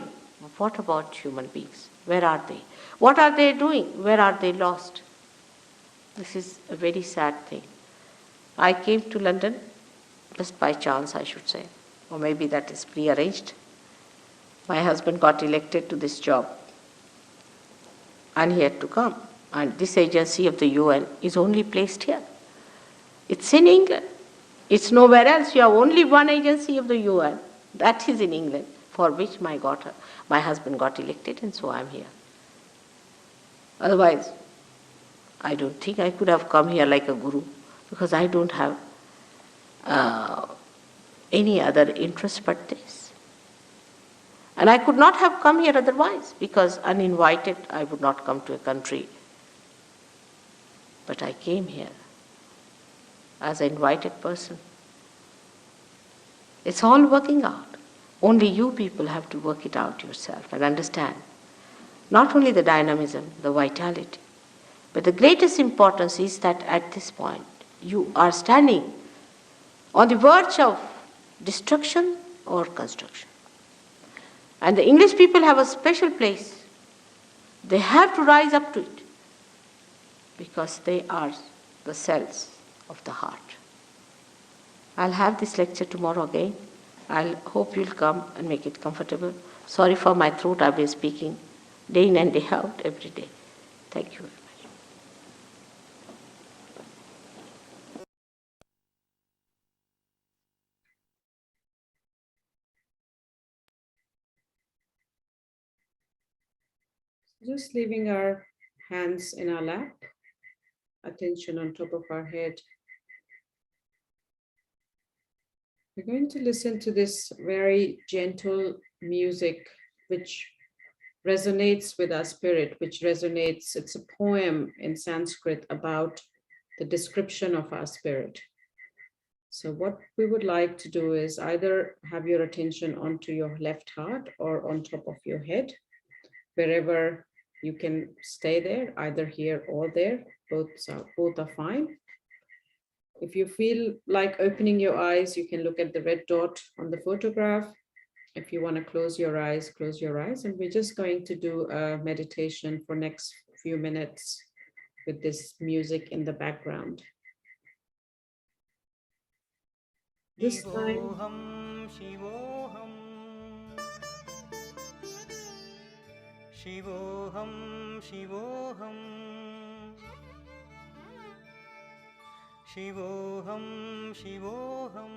What about human beings? Where are they? What are they doing? Where are they lost? This is a very sad thing. I came to London just by chance, I should say, or maybe that is prearranged. My husband got elected to this job and he had to come. And this agency of the UN is only placed here. It's in England. It's nowhere else. You have only one agency of the UN. That is in England, for which my husband got elected, and so I'm here. Otherwise, I don't think I could have come here like a guru, because I don't have any other interest but this. And I could not have come here otherwise, because uninvited I would not come to a country. But I came here as an invited person. It's all working out. Only you people have to work it out yourself and understand not only the dynamism, the vitality, but the greatest importance is that at this point you are standing on the verge of destruction or construction. And the English people have a special place. They have to rise up to it because they are the cells of the heart. I'll have this lecture tomorrow again. I hope you'll come and make it comfortable. Sorry for my throat, I've been speaking day in and day out every day. Thank you very much. Just leaving our hands in our lap, attention on top of our head. We're going to listen to this very gentle music which resonates with our spirit, which resonates. It's a poem in Sanskrit about the description of our spirit. So what we would like to do is either have your attention onto your left heart or on top of your head, wherever you can stay there, either here or there. Both are fine. If you feel like opening your eyes, you can look at the red dot on the photograph. If you want to close your eyes, and we're just going to do a meditation for next few minutes with this music in the background. This time, Shivoham, Shivoham, Shivoham, Shivoham, Shivoham.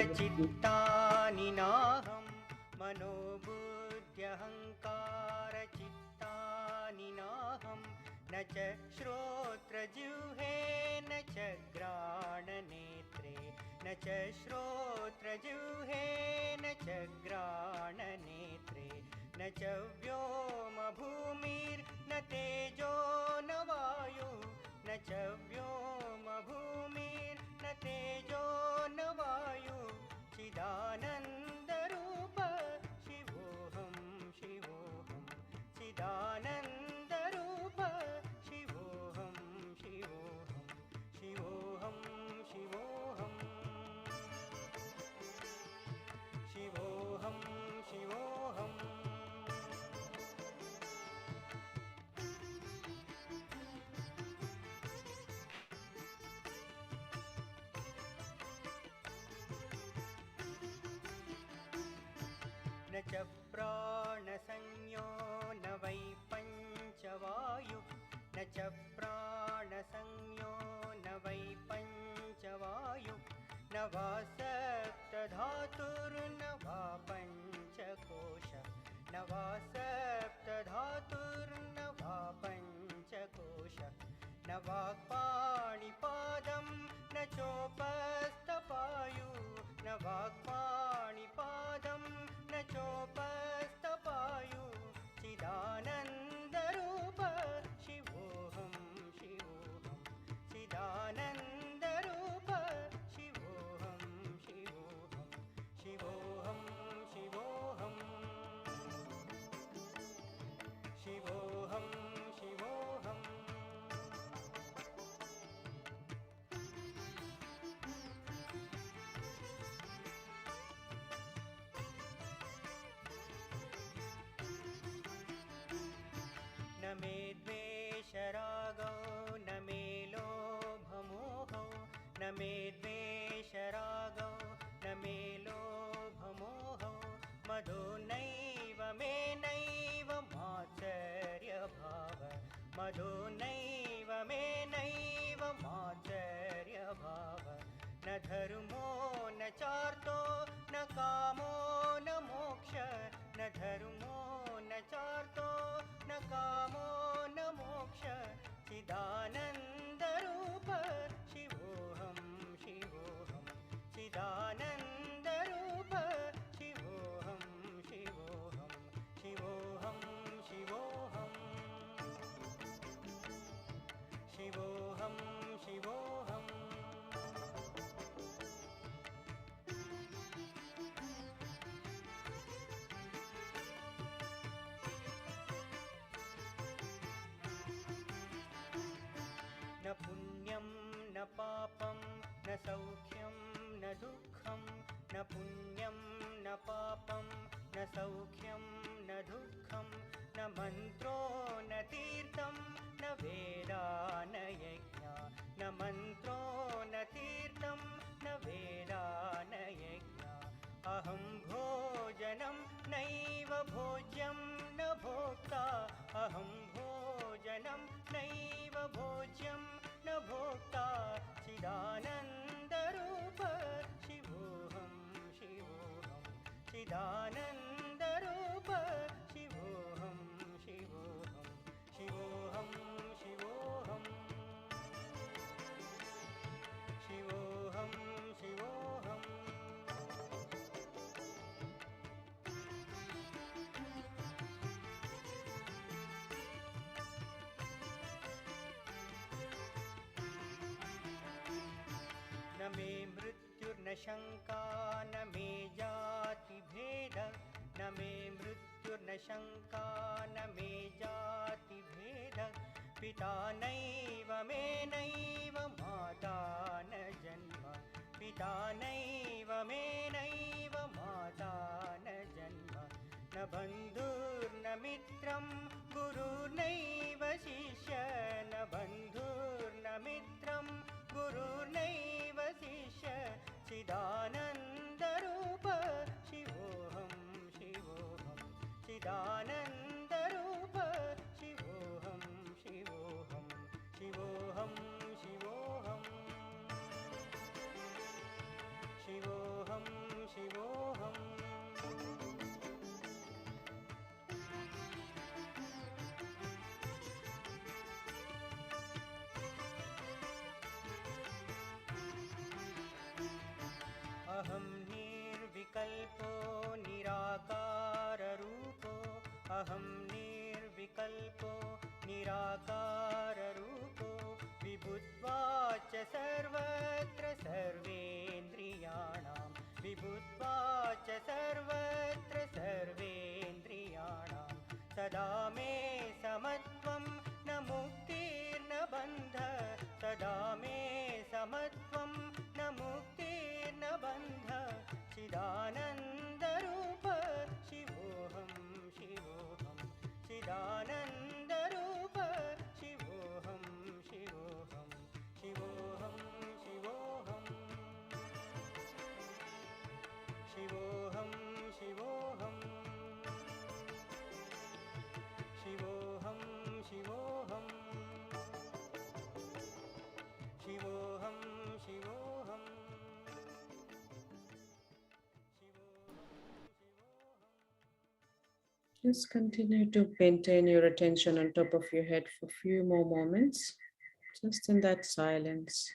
मनोबुद्ध्यहङ्कारचित्तानि नाहं मनोबुद्ध्यहङ्कारचित्तानि नाहं न च श्रोत्रजिह्वे न च घ्राणनेत्रे न च श्रोत्रजिह्वे न च घ्राणनेत्रे न च व्योमभूमिर्न तेजो न वायु न च व्योमभूमिर्न तेजो न वायु चिदानन्दरूप शिवोऽहं शिवोऽहं चिदानन्दरूप शिवोऽहं शिवोऽहं शिवोऽहं शिवोऽहम् च प्राणसंज्ञो न वै पञ्चवायु न च प्राणसंज्ञो न वै पञ्चवायु न वा सप्तधातुर्न वा पञ्चकोश न वा सप्तधातुर्न वा पञ्चकोश न वाक्पाणिपादं न चोपस्थपायु न वाक्पाणिपादं न चोपस्थपायु चिदानन्दरूप शिवोऽहं शिवोऽहं चिदानन्दरूप शिवोऽहं शिवोऽहं शिवोऽहं शिवोऽहं शिवोऽहं शिवोऽहम् न मे द्वेषरागौ न मे लोभमोहौ न मे द्वेषरागौ न मे लोभमोहौ मदो नैव मे नैव मात्सर्यभाव मदो नैव मे नैव मात्सर्यभाव न धर्मो न चार्तो न कामो न मोक्ष न धर्मो न चार्तो न कामो न मोक्ष चिदानन्दरूप शिवोऽहं शिवोऽहं चिदानन्दरूप शिवोऽहं शिवोऽहं शिवोऽहं शिवोऽहं शिवोऽहं शिवोऽहम् न पुण्यं न पापं न सौख्यं न दुःखं न पुण्यं न पापं न सौख्यं न दुःखं न मन्त्रो न तीर्थं न वेदा न यज्ञा न मन्त्रो न तीर्थं न वेदा न यज्ञा अहं भोजनं नैव भोज्यं न भोक्ता अहं भोजनं नैव भोज्यं न भोक्ता चिदानन्दरूप शिवोऽहं शिवोऽहं चिदानन्दरूप शिवोऽहं शिवोऽहं शिवोऽहं शिवोऽहं शिवोऽहं शिवोऽहम् न मे मृत्युर्न शङ्का न मे जातिभेद न मे मृत्युर्न शङ्का न मे जातिभेद पिता नैव मे नैव माता न जन्म पिता नैव मे नैव माता न जन्म न बन्धुर्न मित्रं गुरुर्नैव शिष्य न बन्धुर्न मित्रं गुरुर्नैव शिष्य चिदानन्दरूप शिवोऽहं शिवोऽहं चिदानन्दरूप शिवोऽहं शिवोऽहं शिवोऽहं शिवोऽहं शिवोऽहं शिवोऽहम् अहं निर्विकल्पो निराकाररूपो अहं निर्विकल्पो निराकाररूपो विभुत्वाच सर्वत्र सर्वेन्द्रियाणां विभुत्वाच सर्वत्र सर्वेन्द्रियाणां सदा मे समत्वं न मुक्तिर्न बन्ध सदा मे समत्वं न मुक्तिर्न बन्ध चिदानन्दरूप शिवोऽहं शिवोऽहं चिदानन्दरूप शिवोऽहं शिवोऽहं शिवोऽहं शिवोऽहं शिवोऽहं शिवोऽहम् Just continue to maintain your attention on top of your head for a few more moments, just in that silence.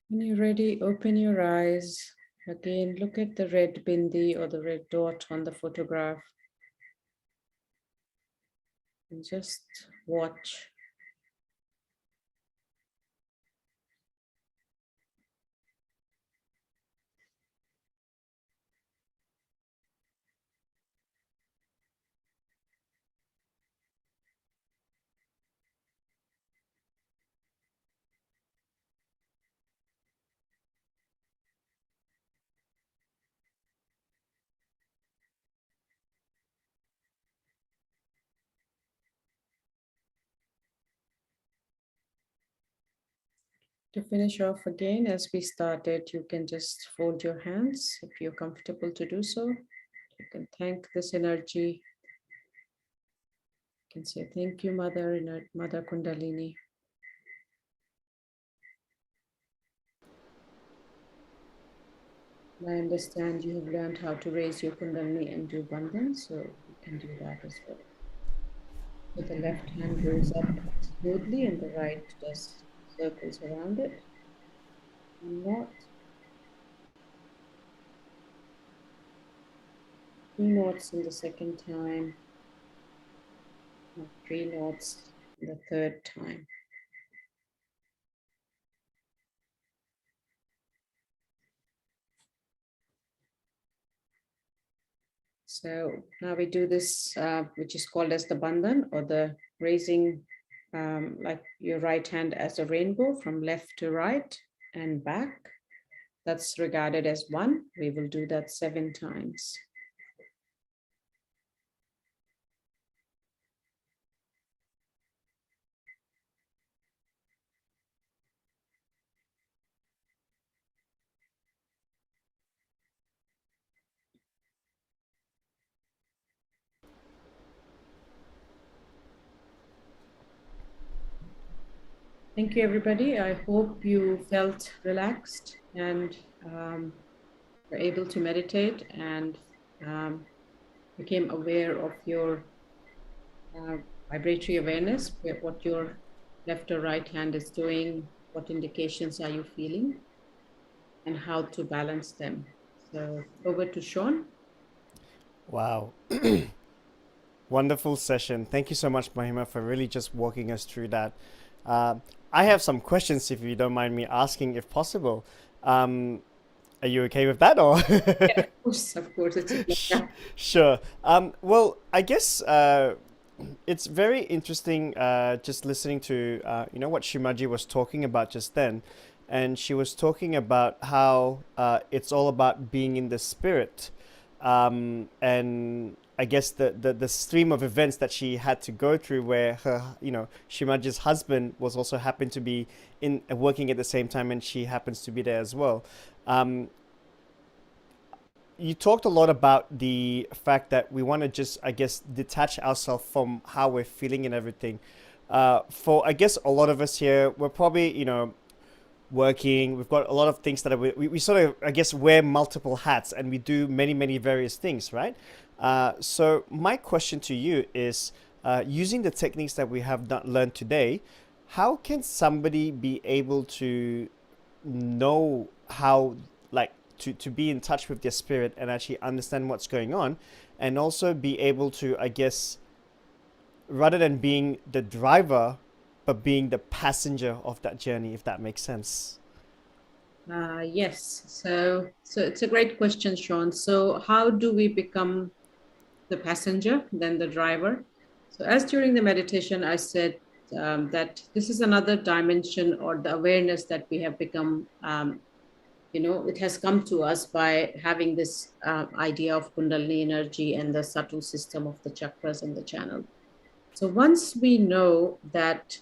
When you're ready, open your eyes. Again, look at the red bindi or the red dot on the photograph and just watch. To finish off again, as we started, you can just fold your hands if you're comfortable to do so. You can thank this energy. You can say, thank you, Mother, Mother Kundalini. I understand you have learned how to raise your Kundalini and do abundance, so you can do that as well. So the left hand goes up smoothly and the right does circles around it. Not 3 knots in the second time, not 3 knots in the third time. So now we do this, which is called as the bandhan, or the raising, like your right hand as a rainbow from left to right and back. That's regarded as 1. We will do that 7 times. Thank you, everybody. I hope you felt relaxed and were able to meditate and became aware of your vibratory awareness, what your left or right hand is doing, what indications are you feeling, and how to balance them. So over to Sean. Wow. Wonderful session. Thank you so much, Mahima, for really just walking us through that. I have some questions, if you don't mind me asking, if possible. Are you okay with that, or? Yeah, of course, it's a pleasure. Sure. Well, I guess it's very interesting just listening to what Shimaji was talking about just then, and she was talking about how it's all about being in the spirit, and I guess the stream of events that she had to go through, where her Shimaji's husband was also happened to be in working at the same time, and she happens to be there as well. You talked a lot about the fact that we want to just, I guess, detach ourselves from how we're feeling and everything. For, I guess, a lot of us here, we're probably, working. We've got a lot of things that we sort of, I guess, wear multiple hats, and we do many, many various things, right? So my question to you is, using the techniques that we have not learned today, how can somebody be able to know how, like, to be in touch with their spirit and actually understand what's going on, and also be able to, I guess, rather than being the driver, but being the passenger of that journey, if that makes sense? Yes. So it's a great question, Sean. So how do we become the passenger, then the driver? So as during the meditation, I said that this is another dimension or the awareness that we have become. It has come to us by having this idea of Kundalini energy and the subtle system of the chakras and the channel. So once we know that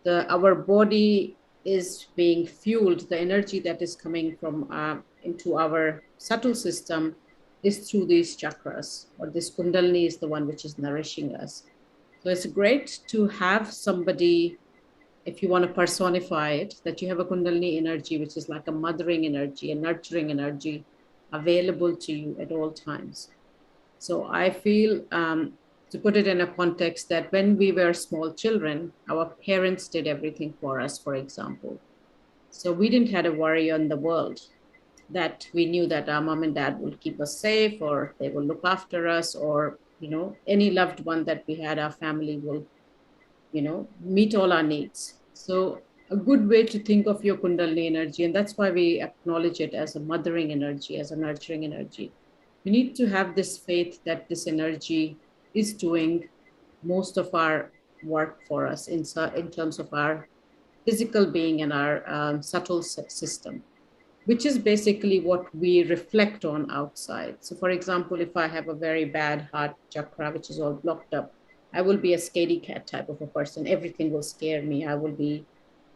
our body is being fueled, the energy that is coming from into our subtle system is through these chakras, or this Kundalini is the one which is nourishing us. So it's great to have somebody, if you want to personify it, that you have a Kundalini energy, which is like a mothering energy, a nurturing energy available to you at all times. So I feel, to put it in a context, that when we were small children, our parents did everything for us, for example. So we didn't have a worry on the world, that we knew that our mom and dad will keep us safe, or they will look after us, or, any loved one that we had, our family will, meet all our needs. So a good way to think of your Kundalini energy, and that's why we acknowledge it as a mothering energy, as a nurturing energy. We need to have this faith that this energy is doing most of our work for us in terms of our physical being and our subtle system, which is basically what we reflect on outside. So for example, if I have a very bad heart chakra, which is all blocked up, I will be a scaredy cat type of a person. Everything will scare me. I will be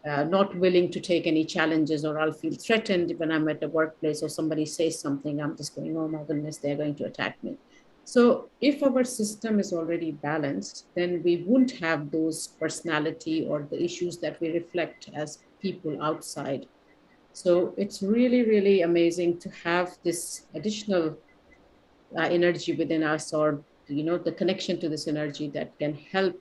not willing to take any challenges, or I'll feel threatened when I'm at the workplace or somebody says something. I'm just going, oh my goodness, they're going to attack me. So if our system is already balanced, then we won't have those personality or the issues that we reflect as people outside. So it's really, really amazing to have this additional energy within us, or, the connection to this energy that can help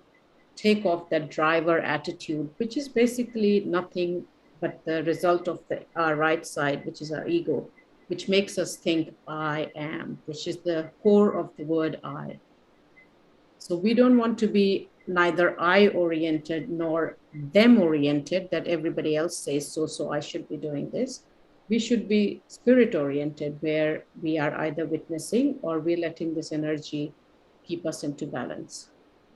take off that driver attitude, which is basically nothing but the result of our right side, which is our ego, which makes us think I am, which is the core of the word I. So we don't want to be neither I oriented nor them oriented, that everybody else says so I should be doing this. We should be spirit oriented, where we are either witnessing or we're letting this energy keep us into balance.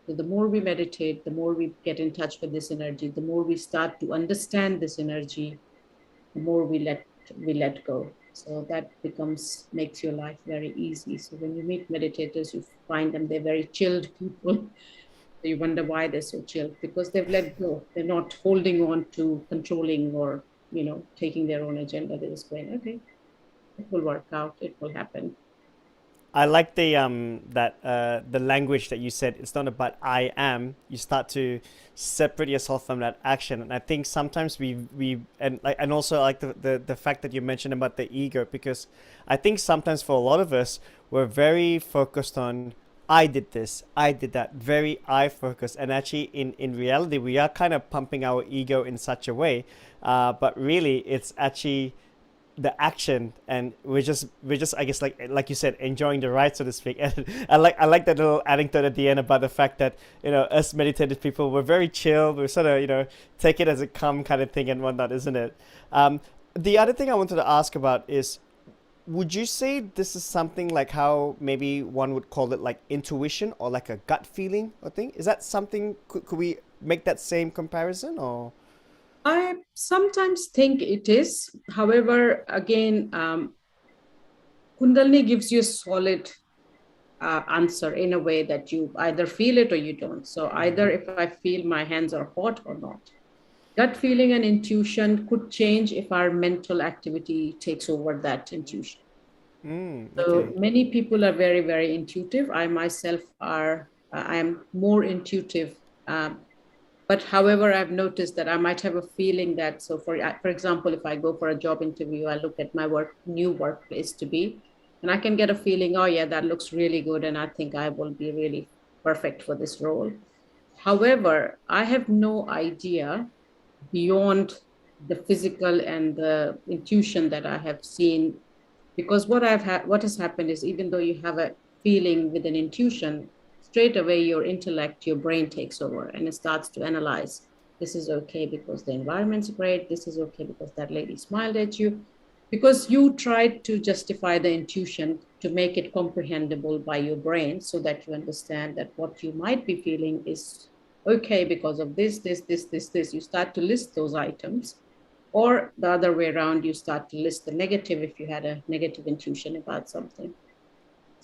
So the more we meditate, the more we get in touch with this energy, the more we start to understand this energy, the more we let go. So that makes your life very easy. So when you meet meditators, you find them, they're very chilled people. So you wonder why they're so chilled, because they've let go. They're not holding on to controlling or, taking their own agenda. They're just going, okay, it will work out, it will happen. I like the the language that you said. It's not about I am. You start to separate yourself from that action, and I think sometimes and also I like the fact that you mentioned about the ego, because I think sometimes for a lot of us, we're very focused on I did this, I did that, very I focused, and actually in reality we are kind of pumping our ego in such a way, but really it's actually the action, and we're just I guess like you said, enjoying the ride, so to speak. And I like that little anecdote at the end about the fact that us meditative people, we're very chill, we're sort of take it as it come kind of thing and whatnot, isn't it? The other thing I wanted to ask about is, would you say this is something like how maybe one would call it like intuition, or like a gut feeling or thing? Is that something, could we make that same comparison, or? I sometimes think it is. However, again, Kundalini gives you a solid answer in a way that you either feel it or you don't. So either if I feel my hands are hot or not. Gut feeling and intuition could change if our mental activity takes over that intuition. So many people are very, very intuitive. I myself I am more intuitive. But however, I've noticed that I might have a feeling that, so for example, if I go for a job interview, I look at my new workplace to be, and I can get a feeling, oh yeah, that looks really good, and I think I will be really perfect for this role. However, I have no idea beyond the physical and the intuition that I have seen, because what has happened is, even though you have a feeling with an intuition, straight away your intellect, your brain takes over and it starts to analyze. This is okay because the environment's great. This is okay because that lady smiled at you. Because you tried to justify the intuition to make it comprehensible by your brain so that you understand that what you might be feeling is okay because of this. You start to list those items. Or the other way around, you start to list the negative if you had a negative intuition about something.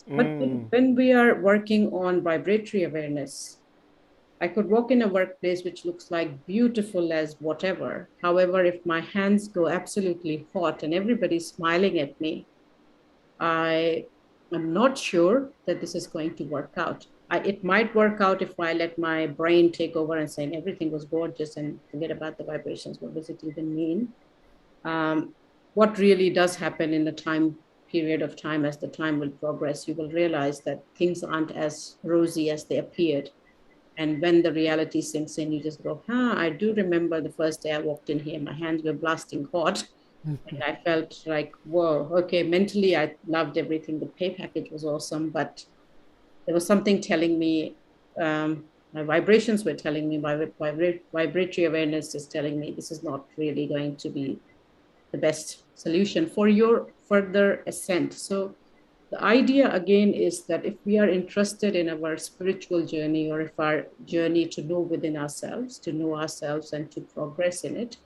But when we are working on vibratory awareness, I could walk in a workplace which looks like beautiful as whatever. However, if my hands go absolutely hot and everybody's smiling at me, I am not sure that this is going to work out. It might work out if I let my brain take over and saying everything was gorgeous and forget about the vibrations. What does it even mean? What really does happen in the time period of time, as the time will progress, you will realize that things aren't as rosy as they appeared. And when the reality sinks in, you just go, I do remember the first day I walked in here, my hands were blasting hot. And I felt like, whoa, okay, mentally I loved everything. The pay package was awesome, but there was something telling me, my vibrations were telling me, my vibratory awareness is telling me this is not really going to be the best solution for your further ascent. So the idea again is that if we are interested in our spiritual journey, or if our journey to know within ourselves, to know ourselves and to progress in it,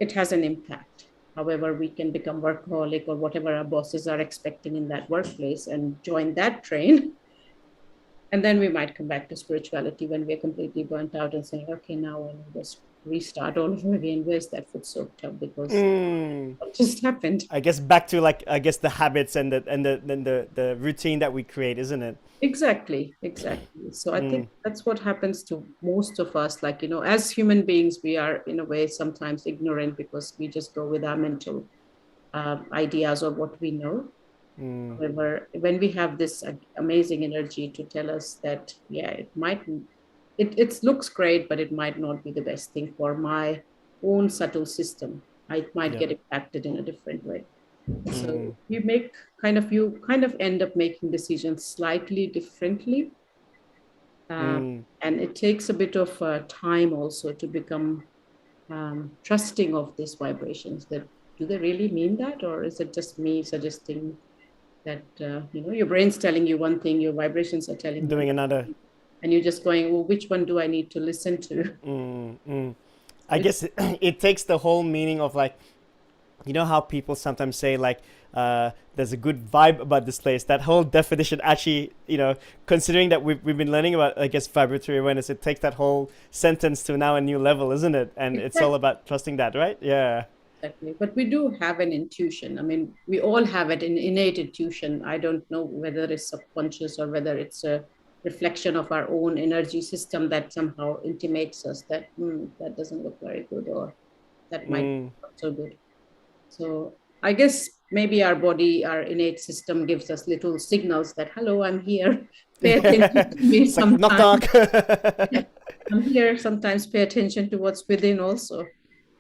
it has an impact. However, we can become workaholic or whatever our bosses are expecting in that workplace and join that train. And then we might come back to spirituality when we're completely burnt out and saying, okay, now I need to restart all over again. Where's that Footsoak tub? Because what just happened? I guess back to like, I guess the habits and the routine that we create, isn't it? Exactly. So I think that's what happens to most of us. Like, as human beings, we are in a way sometimes ignorant because we just go with our mental ideas of what we know. However, when we have this amazing energy to tell us that, it looks great, but it might not be the best thing for my own subtle system. I might get impacted in a different way. So you kind of end up making decisions slightly differently. And it takes a bit of time also to become trusting of these vibrations. That do they really mean that, or is it just me suggesting that your brain's telling you one thing, your vibrations are telling you doing another, and you're just going, well, which one do I need to listen to? I guess it takes the whole meaning of, like, how people sometimes say, like, there's a good vibe about this place. That whole definition actually, considering that we've been learning about, I guess, vibratory awareness, it takes that whole sentence to now a new level, isn't it? And it's all about trusting that, right? Yeah. Exactly. But we do have an intuition. I mean, we all have an innate intuition. I don't know whether it's subconscious or whether it's a reflection of our own energy system that somehow intimates us that that doesn't look very good, or that might be not so good. So I guess maybe our body, our innate system gives us little signals that, hello, I'm here. Pay attention to me sometimes. Knock, knock. I'm here. Sometimes pay attention to what's within also.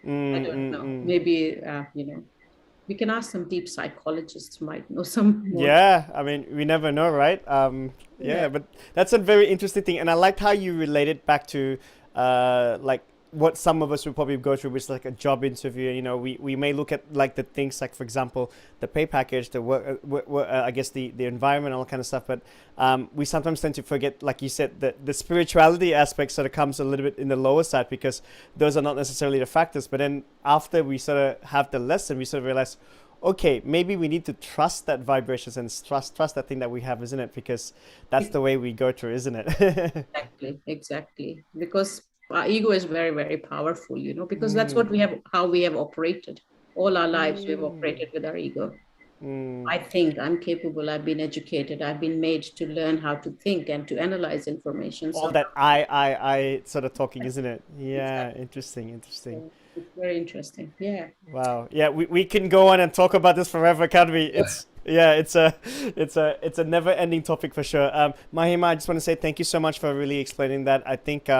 I don't know. Maybe, we can ask some deep psychologists who might know some more. Yeah, I mean, we never know, right? But that's a very interesting thing. And I liked how you related back to, like, what some of us would probably go through, which is like a job interview. We may look at, like, the things like, for example, the pay package, the work, I guess the environment, all kind of stuff. But we sometimes tend to forget, like you said, the spirituality aspect sort of comes a little bit in the lower side, because those are not necessarily the factors. But then after we sort of have the lesson, we sort of realize, okay, maybe we need to trust that vibrations and trust that thing that we have, isn't it? Because that's the way we go through, isn't it? Exactly. Because our ego is very, very powerful, because that's what how we have operated all our lives. We've operated with our ego. I think I'm capable. I've been educated. I've been made to learn how to think and to analyze information. All that I sort of talking, isn't it? Yeah, exactly. Interesting. It's very interesting. Yeah. Wow. Yeah, we can go on and talk about this forever, can't we? It's a never-ending topic for sure. Mahima, I just want to say thank you so much for really explaining that. I think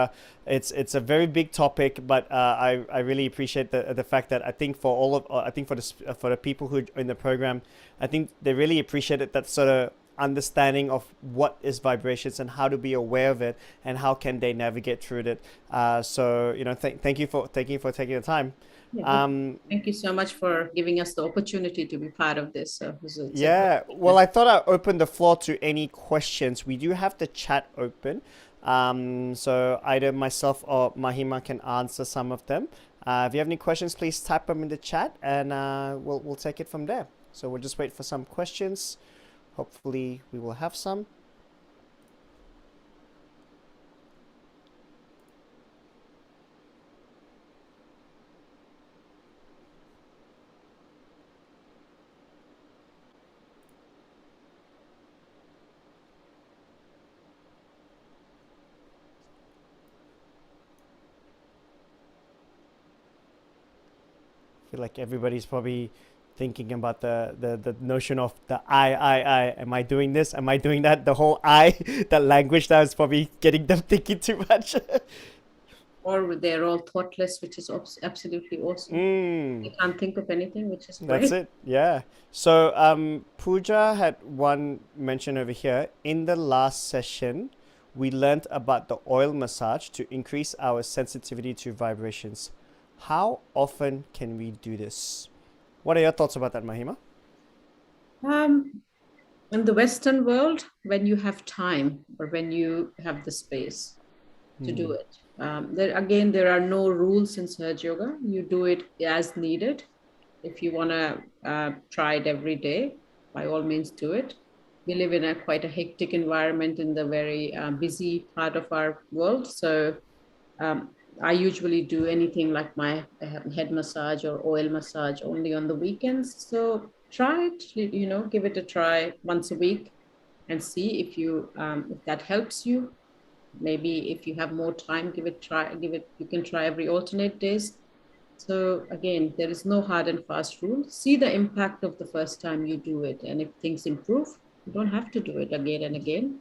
it's a very big topic, but I really appreciate the fact that I think for the people who are in the program, I think they really appreciated that sort of understanding of what is vibrations and how to be aware of it and how can they navigate through it. So thank you for taking the time. Yeah, thank you so much for giving us the opportunity to be part of this. So it's Yeah, well, I thought I'd open the floor to any questions. We do have the chat open. So either myself or Mahima can answer some of them. If you have any questions, please type them in the chat and we'll take it from there. So we'll just wait for some questions. Hopefully we will have some. I feel like everybody's probably thinking about the notion of the I. Am I doing this? Am I doing that? The whole I, that language that is probably getting them thinking too much. or they're all thoughtless, which is absolutely awesome. They can't think of anything, which is great. That's it. Yeah. So Pooja had one mention over here. In the last session, we learned about the oil massage to increase our sensitivity to vibrations. How often can we do this? What are your thoughts about that, Mahima? In the Western world, when you have time or when you have the space to do it, there are no rules in Sahaja Yoga. You do it as needed. If you want to try it every day, by all means do it. We live in quite a hectic environment in the very busy part of our world. So I usually do anything like my head massage or oil massage only on the weekends. So try it, give it a try once a week and see if that helps you. Maybe if you have more time, you can try every alternate days. So again, there is no hard and fast rule. See the impact of the first time you do it. And if things improve, you don't have to do it again and again.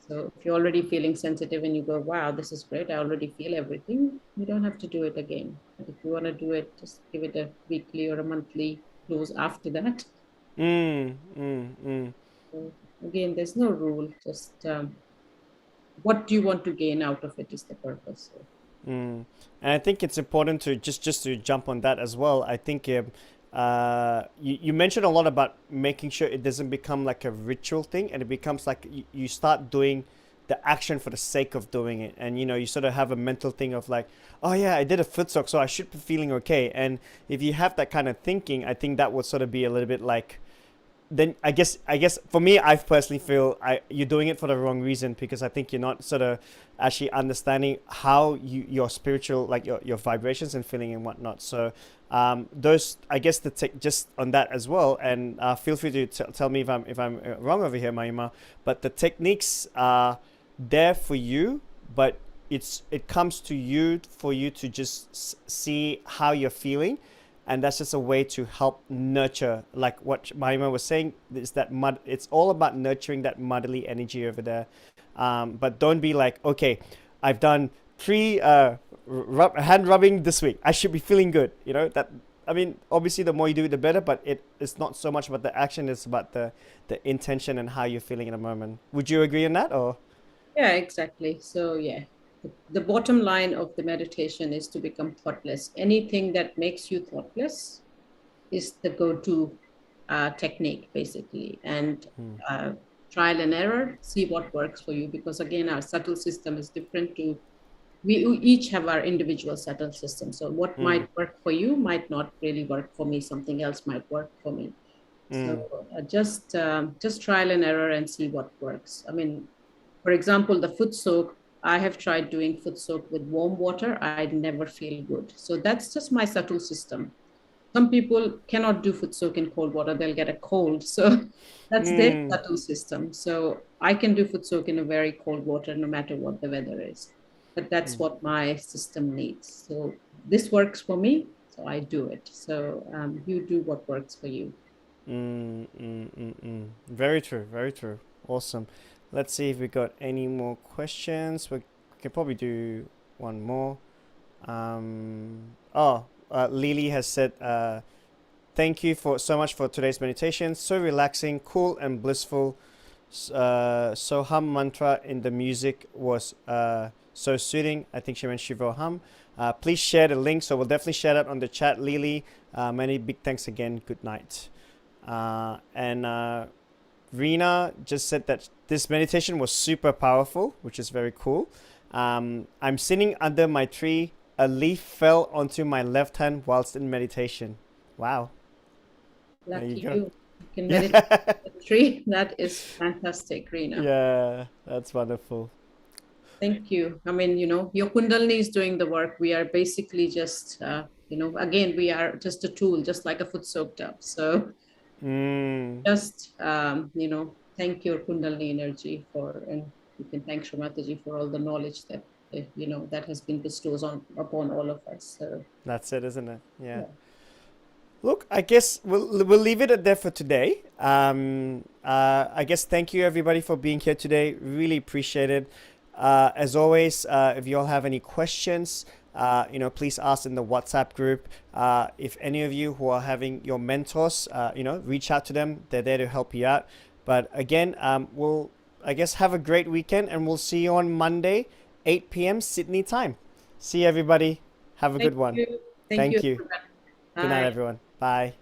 So if you're already feeling sensitive and you go, wow, this is great, I already feel everything, you don't have to do it again. But if you want to do it, just give it a weekly or a monthly dose after that. So again, there's no rule, just what do you want to gain out of it is the purpose. So. And I think it's important to just to jump on that as well. I think you mentioned a lot about making sure it doesn't become like a ritual thing, and it becomes like you start doing the action for the sake of doing it, and you sort of have a mental thing of like, oh yeah, I did a Footsoak, so I should be feeling okay. And if you have that kind of thinking, I think that would sort of be a little bit like, then I guess for me, I personally feel you're doing it for the wrong reason, because I think you're not sort of actually understanding how your spiritual, like your vibrations and feeling and whatnot. So those, I guess, just on that as well, and feel free to tell me if I'm wrong over here, Mahima. But the techniques are there for you, but it comes to you for you to just see how you're feeling. And that's just a way to help nurture, like what Mahima was saying, is that it's all about nurturing that motherly energy over there. But don't be like, okay, I've done 3 hand rubbing this week, I should be feeling good. Obviously the more you do it, the better, but it's not so much about the action, it's about the intention and how you're feeling in a moment. Would you agree on that? Or? Yeah, exactly. So yeah. The bottom line of the meditation is to become thoughtless. Anything that makes you thoughtless is the go-to technique, basically. And trial and error, see what works for you. Because again, our subtle system is different we each have our individual subtle system. So what might work for you might not really work for me. Something else might work for me. So just trial and error and see what works. I mean, for example, the Footsoak, I have tried doing Footsoak with warm water. I never feel good. So that's just my subtle system. Some people cannot do Footsoak in cold water. They'll get a cold. So that's their subtle system. So I can do Footsoak in a very cold water, no matter what the weather is. But that's what my system needs. So this works for me, so I do it. So you do what works for you. Very true. Very true. Awesome. Let's see if we got any more questions. We can probably do one more. Lily has said, thank you so much for today's meditation. So relaxing, cool and blissful. Soham mantra in the music was so soothing. I think she meant Shivoham. Please share the link. So we'll definitely share that on the chat, Lily. Many big thanks again. Good night. And Rena just said that this meditation was super powerful, which is very cool. I'm sitting under my tree. A leaf fell onto my left hand whilst in meditation. Wow. Lucky you go. you. You can meditate at the tree. That is fantastic, Reena. Yeah, that's wonderful. Thank you. I mean, your Kundalini is doing the work. We are basically just, again, we are just a tool, just like a Footsoak tub. So just, thank your Kundalini energy and you can thank Shrimataji for all the knowledge that, that has been bestowed upon all of us. So That's it, isn't it? Yeah. Look, I guess we'll leave it at there for today. I guess thank you everybody for being here today. Really appreciate it. As always, if you all have any questions, please ask in the WhatsApp group. If any of you who are having your mentors, reach out to them. They're there to help you out. But again, we'll, I guess, have a great weekend, and we'll see you on Monday, 8 p.m. Sydney time. See you, everybody. Have a good one. Thank you. Good night, everyone. Bye.